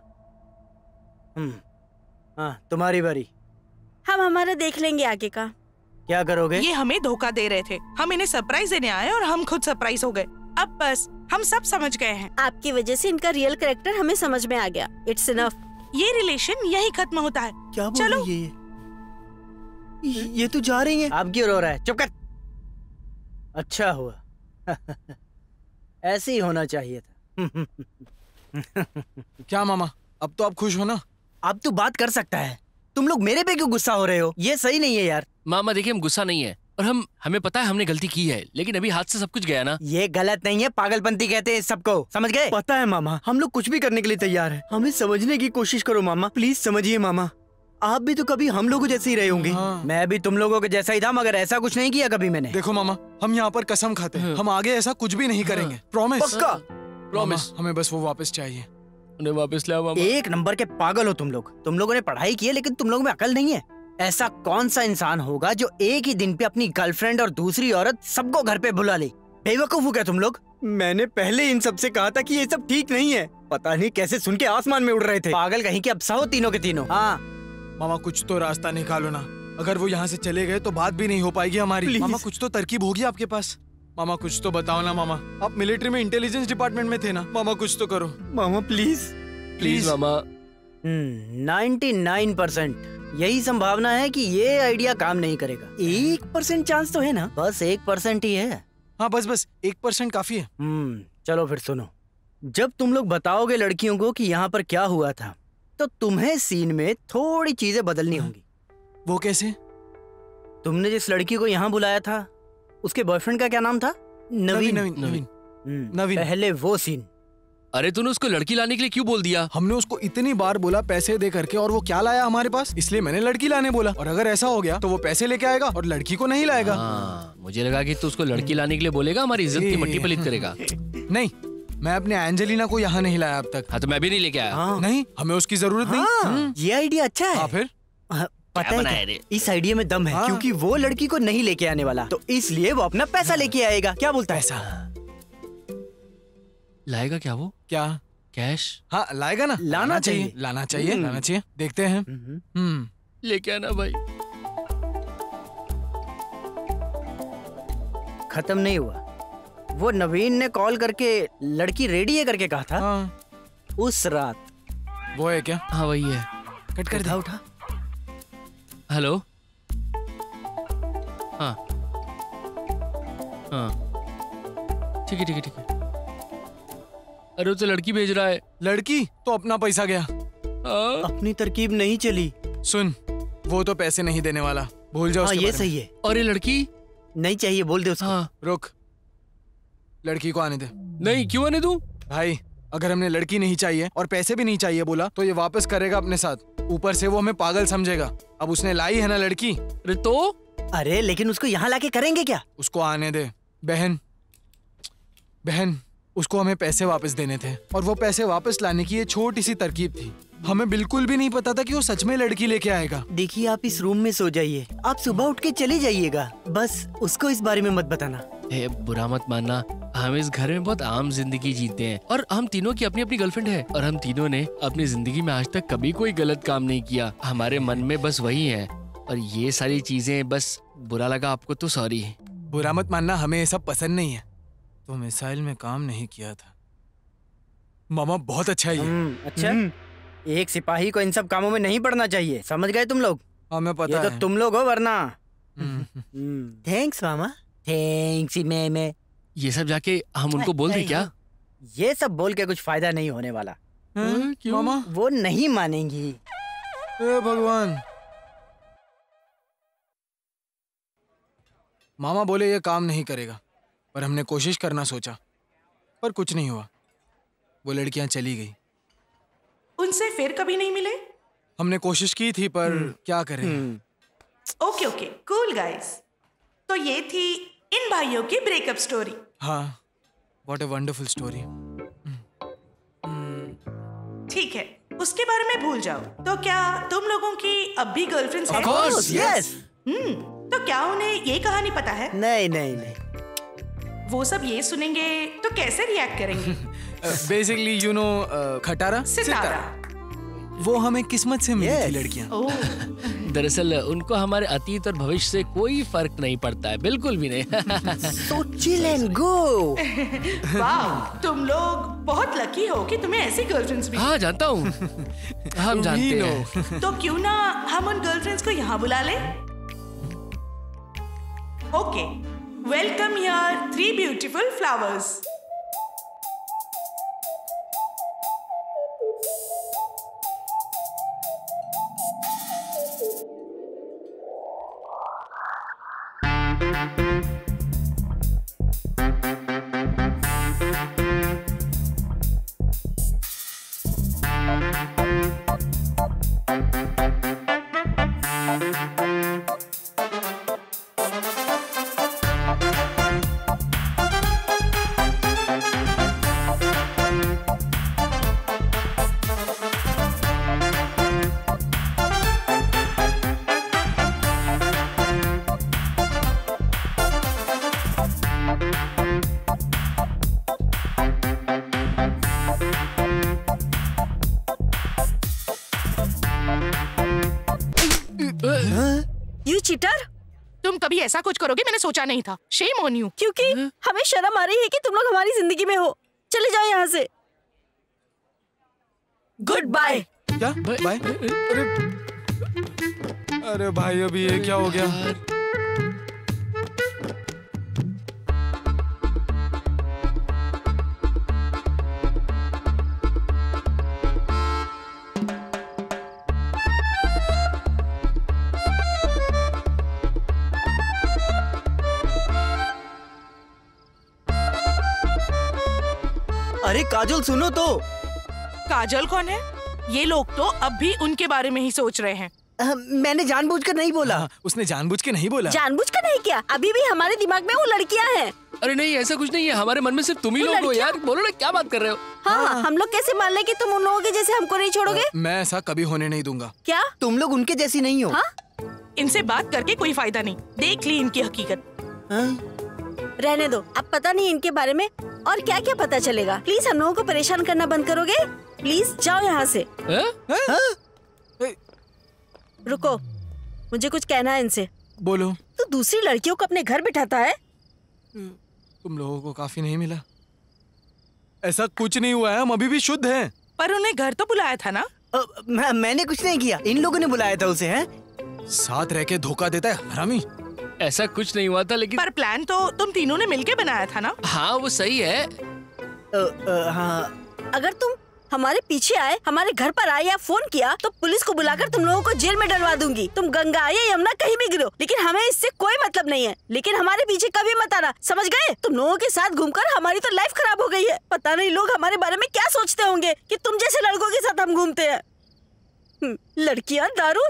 हाँ, तुम्हारी बारी। हम हमारा देख लेंगे आगे का। क्या करोगे? ये हमें धोखा दे रहे थे। हम इन्हें सरप्राइज देने आए और हम खुद सरप्राइज हो गए। अब बस हम सब समझ गए हैं। आपकी वजह से इनका रियल कैरेक्टर हमें समझ में आ गया। It's enough. ये रिलेशन यही खत्म होता है। क्या बोल चलो। रही है ये तो जा रही है। अब क्यों रो रहा है? चुप कर। अच्छा हुआ। ऐसे ही होना चाहिए था। क्या मामा, अब तो आप खुश हो ना? अब तू बात कर सकता है। तुम लोग मेरे पे क्यों गुस्सा हो रहे हो? ये सही नहीं है यार। मामा देखिए, हम गुस्सा नहीं है और हमें पता है हमने गलती की है, लेकिन अभी हाथ से सब कुछ गया ना। ये गलत नहीं है, पागलपंती कहते हैं इस सबको, समझ गए? पता है मामा, हम लोग कुछ भी करने के लिए तैयार हैं। हमें समझने की कोशिश करो मामा, प्लीज समझिए मामा। आप भी तो कभी हम लोगों जैसे ही रहे होंगे। हाँ। मैं भी तुम लोगों के जैसा ही था, मगर ऐसा कुछ नहीं किया कभी मैंने। देखो मामा, हम यहाँ पर कसम खाते हैं, हम आगे ऐसा कुछ भी नहीं करेंगे। प्रॉमिस? पक्का? प्रॉमिस। हमें बस वो वापस चाहिए। उन्हें वापस ले आओ मामा। एक नंबर के पागल हो तुम लोग। तुम लोगों ने पढ़ाई की है, लेकिन तुम लोगों में अकल नहीं है। ऐसा कौन सा इंसान होगा जो एक ही दिन पे अपनी गर्लफ्रेंड और दूसरी औरत सबको घर पे बुला ले? बेवकूफ हो क्या तुम लोग? मैंने पहले इन सबसे कहा था कि ये सब ठीक नहीं है। पता नहीं कैसे सुन के आसमान में उड़ रहे थे। पागल कहीं के। अब सहो तीनों के तीनों। हाँ मामा, कुछ तो रास्ता निकालो ना। अगर वो यहाँ से चले गए तो बात भी नहीं हो पाएगी हमारी। मामा, कुछ तो तरकीब होगी आपके पास। मामा कुछ तो बताओ ना मामा। आप मिलिट्री में इंटेलिजेंस डिपार्टमेंट में थे ना। मामा कुछ तो करो मामा, प्लीज प्लीज मामा। 99% यही संभावना है कि ये आइडिया काम नहीं करेगा। 1% चांस तो है ना? बस 1% ही है। हाँ, बस 1% काफी है। चलो फिर सुनो। जब तुम लोग बताओगे लड़कियों को कि यहाँ पर क्या हुआ था, तो तुम्हें सीन में थोड़ी चीजें बदलनी होंगी। वो कैसे? तुमने जिस लड़की को यहाँ बुलाया था, उसके बॉयफ्रेंड का क्या नाम था? नवीन। पहले वो सीन। अरे तूने उसको लड़की लाने के लिए क्यों बोल दिया? हमने उसको इतनी बार बोला पैसे दे करके, और वो क्या लाया हमारे पास, इसलिए मैंने लड़की लाने बोला। और अगर ऐसा हो गया तो वो पैसे लेके आएगा और लड़की को नहीं लाएगा। मुझे लगा कि तू उसको लड़की लाने के लिए बोलेगा, हमारी इज्जत की मट्टी पलीत करेगा। नहीं, मैं अपने एंजेलिना को यहाँ नहीं लाया अब तक। हाँ, तो मैं भी नहीं लेके आया। नहीं, हमें उसकी जरूरत नहीं। ये आइडिया अच्छा है। फिर पता है क्या? इस आइडिया में दम है। क्योंकि वो लड़की को नहीं लेके आने वाला, तो इसलिए वो अपना पैसा लेके आएगा। क्या बोलता है? पैसा लाएगा क्या वो? क्या? कैश? हाँ, लाएगा ना। लाना चाहिए। लाना चाहिए। देखते हैं। लेके आना भाई। खत्म नहीं हुआ। वो नवीन ने कॉल करके लड़की रेडी है करके कहा था। उस रात। वो है क्या? हाँ वही है। कट कर दे। उठा। हेलो। हाँ हाँ ठीक है ठीक है ठीक है। अरे वो तो लड़की भेज रहा है। लड़की तो अपना पैसा गया। अपनी तरकीब नहीं चली। सुन, वो तो पैसे नहीं देने वाला, भूल जाओ। हाँ ये सही है। और ये लड़की नहीं चाहिए, बोल दे उसको। हाँ रुक, लड़की को आने दे। नहीं क्यों आने दूं? भाई अगर हमने लड़की नहीं चाहिए और पैसे भी नहीं चाहिए बोला तो ये वापस करेगा अपने साथ। ऊपर से वो हमें पागल समझेगा। अब उसने लाई है ना लड़की। अरे तो? अरे लेकिन उसको यहाँ लाके करेंगे क्या? उसको आने दे। बहन उसको हमें पैसे वापस देने थे और वो पैसे वापस लाने की ये छोटी सी तरकीब थी। हमें बिल्कुल भी नहीं पता था कि वो सच में लड़की लेके आएगा। देखिए आप इस रूम में सो जाइए, आप सुबह उठ के चले जाइएगा, बस उसको इस बारे में मत बताना। बुरा मत मानना, हम इस घर में बहुत आम जिंदगी जीते हैं और हम तीनों की अपनी अपनी गर्लफ्रेंड है और हम तीनों ने अपनी जिंदगी में आज तक कभी कोई गलत काम नहीं किया। हमारे मन में बस वही है और ये सारी चीजें बस बुरा लगा आपको तो सॉरी। बुरा मत मानना, हमें ये सब पसंद नहीं है। तो मिसाइल में काम नहीं किया था। मामा बहुत अच्छा है। अच्छा एक सिपाही को इन सब कामों में नहीं पड़ना चाहिए, समझ गए तुम लोग? हमें पता ये है। तो तुम लोग हो वरना। थैंक्स मामा। थैंक्स मैं ये सब जाके हम उनको बोल दें क्या? ये सब बोल के कुछ फायदा नहीं होने वाला। क्यों? मामा वो नहीं मानेंगी। हे भगवान। मामा बोले ये काम नहीं करेगा, पर हमने कोशिश करना सोचा, पर कुछ नहीं हुआ। वो लड़कियां चली गई। उनसे फिर कभी नहीं मिले? हमने कोशिश की थी पर क्या करें। Okay okay cool guys. तो ये थी इन भाइयों की ब्रेकअप स्टोरी। हाँ, व्हाट अ वंडरफुल स्टोरी। ठीक है, उसके बारे में भूल जाओ। तो क्या तुम लोगों की अब भी गर्लफ्रेंड्स हैं? Of course, yes. तो क्या उन्हें ये कहानी पता है? नहीं नहीं नहीं। वो सब ये सुनेंगे तो कैसे रिएक्ट करेंगे? बेसिकली यू नो खटारा सितारा। वो हमें किस्मत से मिली थी लड़कियां। दरअसल उनको हमारे अतीत और भविष्य से कोई फर्क नहीं पड़ता है, बिल्कुल भी नहीं। So chill and go. वाह, तुम लोग बहुत लकी हो कि तुम्हें ऐसी गर्लफ्रेंड्स भी। हाँ जानता हूँ, हम जानते हैं। तो क्यों ना हम उन गर्लफ्रेंड्स को यहाँ बुला ले? Okay, welcome here 3 beautiful flowers. You cheater! तुम कभी ऐसा कुछ करोगे मैंने सोचा नहीं था। Shame on you. क्योंकि हमें शर्म आ रही है कि तुम लोग हमारी जिंदगी में हो। चले जाओ यहाँ से। Good bye. क्या बाय? अरे भाई अभी ये क्या हो गया? अरे काजल सुनो तो। काजल कौन है? ये लोग तो अब भी उनके बारे में ही सोच रहे हैं। मैंने जानबूझकर नहीं बोला। उसने जानबूझ के नहीं बोला। जानबूझकर नहीं किया। अभी भी हमारे दिमाग में वो लड़कियां हैं। अरे नहीं ऐसा कुछ नहीं है, हमारे मन में सिर्फ तुम ही लोग हो यार। बोलो ना क्या बात कर रहे हो? हाँ, हम लोग कैसे मान ले कि तुम उन लोगों के जैसे हमको नहीं छोड़ोगे? मैं ऐसा कभी होने नहीं दूंगा। क्या तुम लोग उनके जैसी नहीं हो? हाँ? इनसे बात करके कोई फायदा नहीं, देख ली इनकी हकीकत। रहने दो, अब पता नहीं इनके बारे में और क्या क्या पता चलेगा। प्लीज हम लोगों को परेशान करना बंद करोगे? प्लीज जाओ यहाँ से। रुको, मुझे कुछ कहना है इनसे। बोलो। तो दूसरी लड़कियों को अपने घर बिठाता है? तुम लोगों को काफी नहीं मिला? ऐसा कुछ नहीं हुआ है, हम अभी भी शुद्ध हैं। पर उन्हें घर तो बुलाया था ना? मैंने कुछ नहीं किया, इन लोगों ने बुलाया था उसे। हैं? साथ रह के धोखा देता है हरामी। ऐसा कुछ नहीं हुआ था, लेकिन पर प्लान तो तुम तीनों ने मिलके बनाया था ना? हाँ वो सही है। हाँ, अगर तुम हमारे पीछे आए, हमारे घर पर आए या फोन किया तो पुलिस को बुलाकर तुम लोगों को जेल में डलवा दूंगी। तुम गंगा या यमुना कहीं भी गिरो, लेकिन हमें इससे कोई मतलब नहीं है। लेकिन हमारे पीछे कभी मत आना, समझ गए? तुम लोगों के साथ घूमकर हमारी तो लाइफ खराब हो गई है। पता नहीं लोग हमारे बारे में क्या सोचते होंगे कि तुम जैसे लड़कों के साथ हम घूमते हैं। लड़कियां, दारू,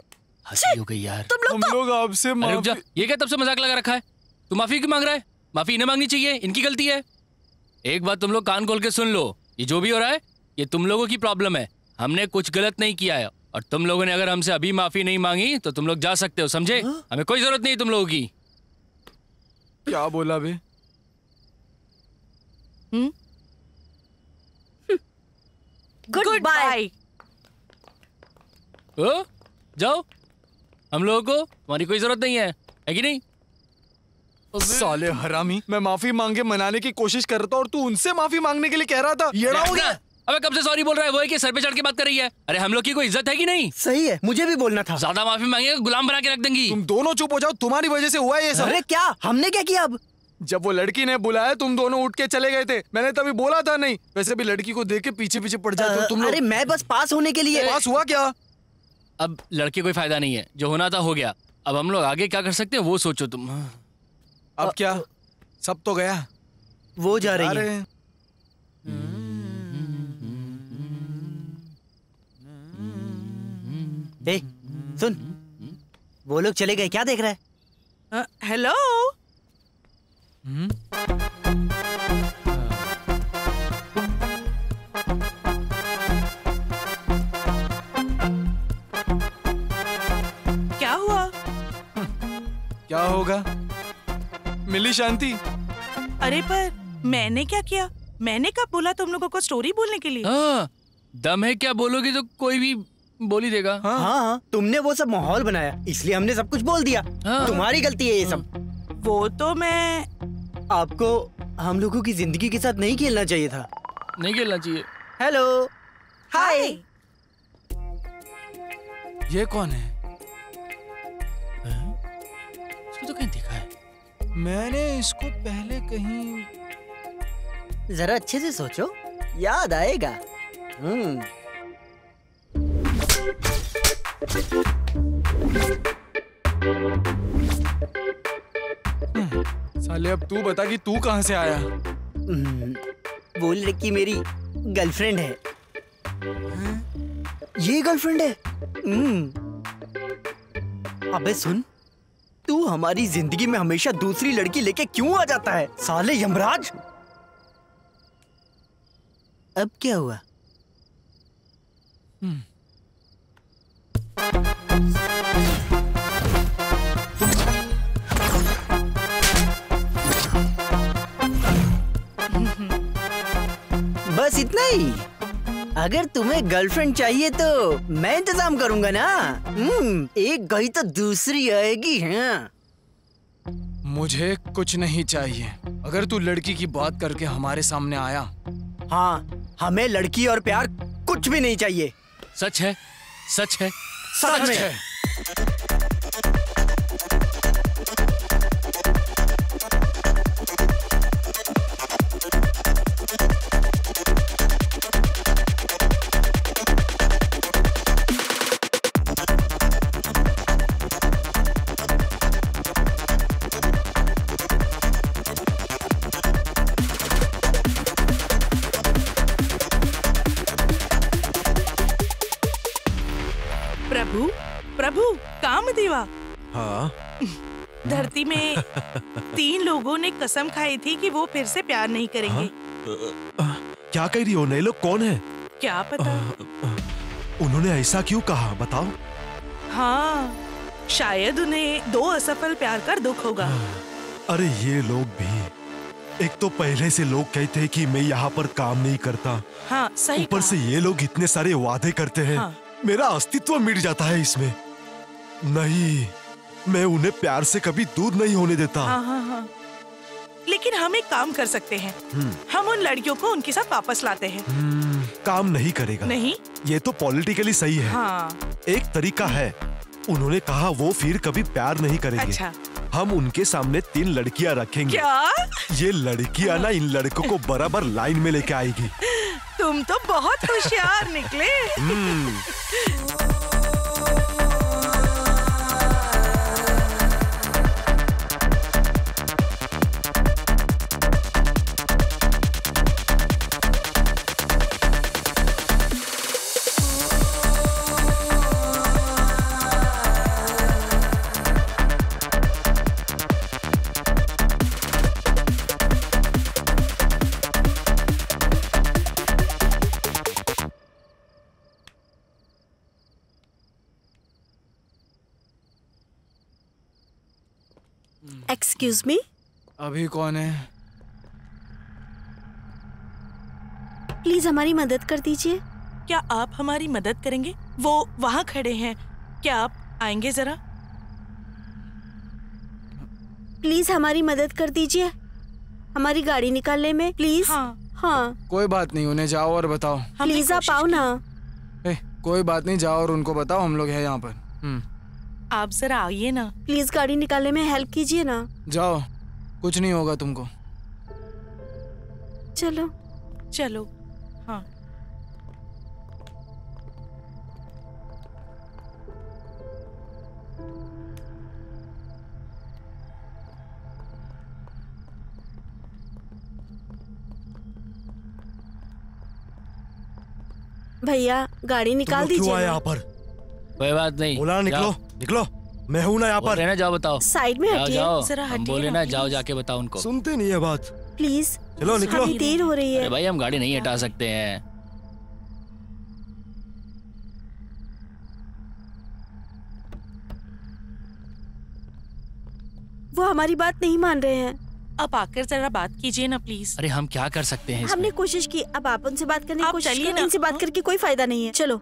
हंसी हो गई यार। तुम लोग आपसे अरे रुक जा, ये क्या तब से मजाक लगा रखा है? तू माफी क्यों मांग रहा है? माफी इन्हें मांगनी चाहिए, इनकी गलती है। एक बात तुम लोग कान खोल के सुन लो, ये जो भी हो रहा है ये तुम लोगों की प्रॉब्लम है। हमने कुछ गलत नहीं किया है, और तुम लोगों ने अगर हमसे अभी माफी नहीं मांगी तो तुम लोग जा सकते हो, समझे? हमें कोई जरूरत नहीं तुम लोगों की। क्या बोला बे? Good bye. ओ, जाओ, हम लोगों को तुम्हारी कोई जरूरत नहीं है कि नहीं? साले हरामी, मैं माफी मांगे मनाने की कोशिश कर रहा था और तू उनसे माफी मांगने के लिए कह रहा था। ये हो गया। अबे कब से सॉरी बोल रहा है? वो है कि सर पे चढ़ के बात कर रही है। अरे हम लोग की कोई इज्जत है कि नहीं? सही है, मुझे भी बोलना था। ज्यादा माफी मांगेगा गुलाम बना के रख देंगी। तुम दोनों चुप हो जाओ, तुम्हारी वजह से हुआ है ये सब। अरे क्या, हमने क्या किया? अब जब वो लड़की ने बुलाया तुम दोनों उठ के चले गए थे। मैंने तभी बोला था नहीं, वैसे भी लड़की को देख के पीछे पीछे पड़ जाते हो तुम लोग। अरे मैं बस पास होने के लिए। पास हुआ क्या? अब लड़के कोई फायदा नहीं है, जो होना था हो गया। अब हम लोग आगे क्या कर सकते हैं वो सोचो तुम। अब क्या, सब तो गया। वो जा रही है। ए, सुन, वो लोग चले गए, क्या देख रहा है? हेलो। क्या हुआ? क्या होगा, मिली शांति। अरे पर मैंने क्या किया? मैंने कब बोला तुम लोगों को स्टोरी बोलने के लिए? हाँ, दम है क्या बोलोगी तो कोई भी बोल ही देगा। हाँ, तुमने वो सब माहौल बनाया, इसलिए हमने सब कुछ बोल दिया। तुम्हारी गलती है ये सब। वो तो मैं, आपको हम लोगों की जिंदगी के साथ नहीं खेलना चाहिए था। नहीं खेलना चाहिए। हेलो, हाय। ये कौन है? इसको तो कहीं देखा है। मैंने इसको पहले कहीं। जरा अच्छे से सोचो, याद आएगा। साले अब तू बता कि तू कहाँ से आया? वो लड़की मेरी गर्लफ्रेंड है। ये गर्लफ्रेंड है? अबे सुन, तू हमारी जिंदगी में हमेशा दूसरी लड़की लेके क्यों आ जाता है साले यमराज? अब क्या हुआ? बस इतना ही? अगर तुम्हें गर्लफ्रेंड चाहिए तो मैं इंतजाम करूंगा ना। एक गई तो दूसरी आएगी। हाँ, मुझे कुछ नहीं चाहिए। अगर तू लड़की की बात करके हमारे सामने आया। हाँ, हमें लड़की और प्यार कुछ भी नहीं चाहिए। सच है, सच है, सच है। प्रभु, प्रभु, कामदेवा। हाँ। धरती में 3 लोगों ने कसम खाई थी कि वो फिर से प्यार नहीं करेंगे। क्या कह रही हो? नए लोग कौन है? क्या पता। उन्होंने ऐसा क्यों कहा, बताओ। हाँ, शायद उन्हें 2 असफल प्यार कर दुख होगा। अरे ये लोग भी, एक तो पहले से लोग कहते हैं कि मैं यहाँ पर काम नहीं करता। हाँ, सही ऊपर से ये लोग इतने सारे वादे करते हैं। हाँ। मेरा अस्तित्व मिट जाता है इसमें। नहीं, मैं उन्हें प्यार से कभी दूर नहीं होने देता। हाँ। लेकिन हम एक काम कर सकते हैं। हम उन लड़कियों को उनके साथ वापस लाते हैं। काम नहीं करेगा। नहीं, ये तो पॉलिटिकली सही है। हाँ। एक तरीका है, उन्होंने कहा वो फिर कभी प्यार नहीं करेंगे। अच्छा। हम उनके सामने 3 लड़कियां रखेंगे। क्या? ये लड़कियां ना इन लड़कों को बराबर लाइन में लेके आएगी। तुम तो बहुत होशियार निकले। एक्सक्यूज मी, अभी कौन है? प्लीज हमारी मदद कर दीजिए। क्या आप हमारी मदद करेंगे? वो वहाँ खड़े हैं, क्या आप आएंगे जरा? प्लीज हमारी मदद कर दीजिए, हमारी गाड़ी निकालने में प्लीज। हाँ कोई बात नहीं, उन्हें जाओ और बताओ। प्लीज आप आओ ना। कोई बात नहीं, जाओ और उनको बताओ हम लोग हैं यहाँ पर। आप जरा आइए ना। प्लीज गाड़ी निकालने में हेल्प कीजिए ना। जाओ, कुछ नहीं होगा तुमको। चलो चलो। हाँ भैया गाड़ी निकाल दीजिए। क्यों आए यहाँ पर? कोई बात नहीं, बोला ना निकलो निकलो, मैं हूँ ना यहाँ पर। ना जाओ बताओ। साइड में हटिए। जरा हम बोले ना जाओ, जाके बताओ उनको। सुनते नहीं है बात। प्लीज चलो निकलो। अभी देर हो रही है। अरे भाई हम गाड़ी नहीं हटा सकते हैं। वो हमारी बात नहीं मान रहे हैं। अब आकर जरा बात कीजिए ना प्लीज। अरे हम क्या कर सकते हैं इसमें? हमने कोशिश की, अब आप उनसे बात करने की आप कोशिश चलिए करो। ना। इनसे बात करके कोई फायदा नहीं है। चलो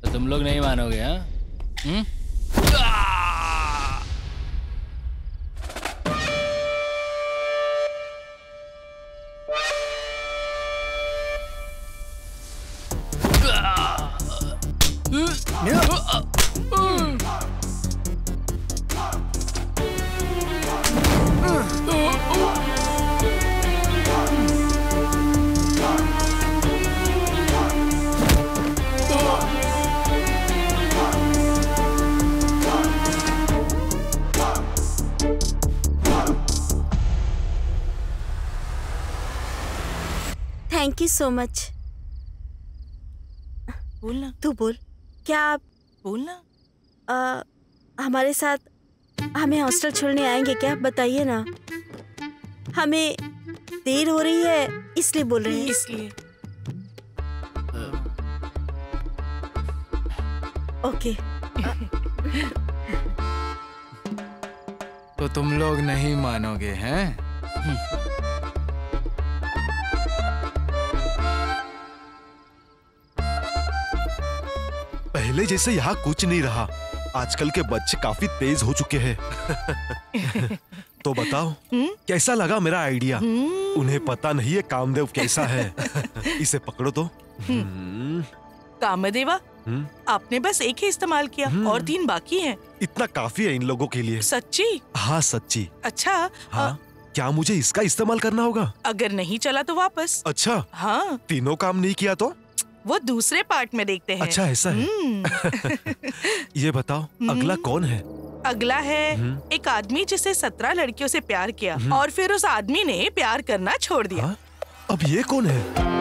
तो तुम लोग नहीं मानोगे? हाँ थैंक यू सो मच। बोलना। तू बोल। क्या आप बोलना। हमारे साथ हमें हॉस्टल छोड़ने आएंगे क्या? बताइए ना। हमें देर हो रही है इसलिए बोल रहे हैं। इसलिए। ओके। तो तुम लोग नहीं मानोगे हैं? पहले जैसे यहाँ कुछ नहीं रहा। आजकल के बच्चे काफी तेज हो चुके हैं। तो बताओ कैसा लगा मेरा आइडिया? उन्हें पता नहीं है कामदेव कैसा है। इसे पकड़ो तो। कामदेवा, आपने बस एक ही इस्तेमाल किया और 3 बाकी हैं। इतना काफी है इन लोगों के लिए। सच्ची? हाँ सच्ची। अच्छा। हाँ क्या मुझे इसका इस्तेमाल करना होगा? अगर नहीं चला तो वापस। अच्छा। हाँ। तीनों काम नहीं किया तो? वो दूसरे पार्ट में देखते हैं। अच्छा ऐसा है। ये बताओ अगला कौन है? अगला है एक आदमी जिसे 17 लड़कियों से प्यार किया और फिर उस आदमी ने प्यार करना छोड़ दिया। अब ये कौन है?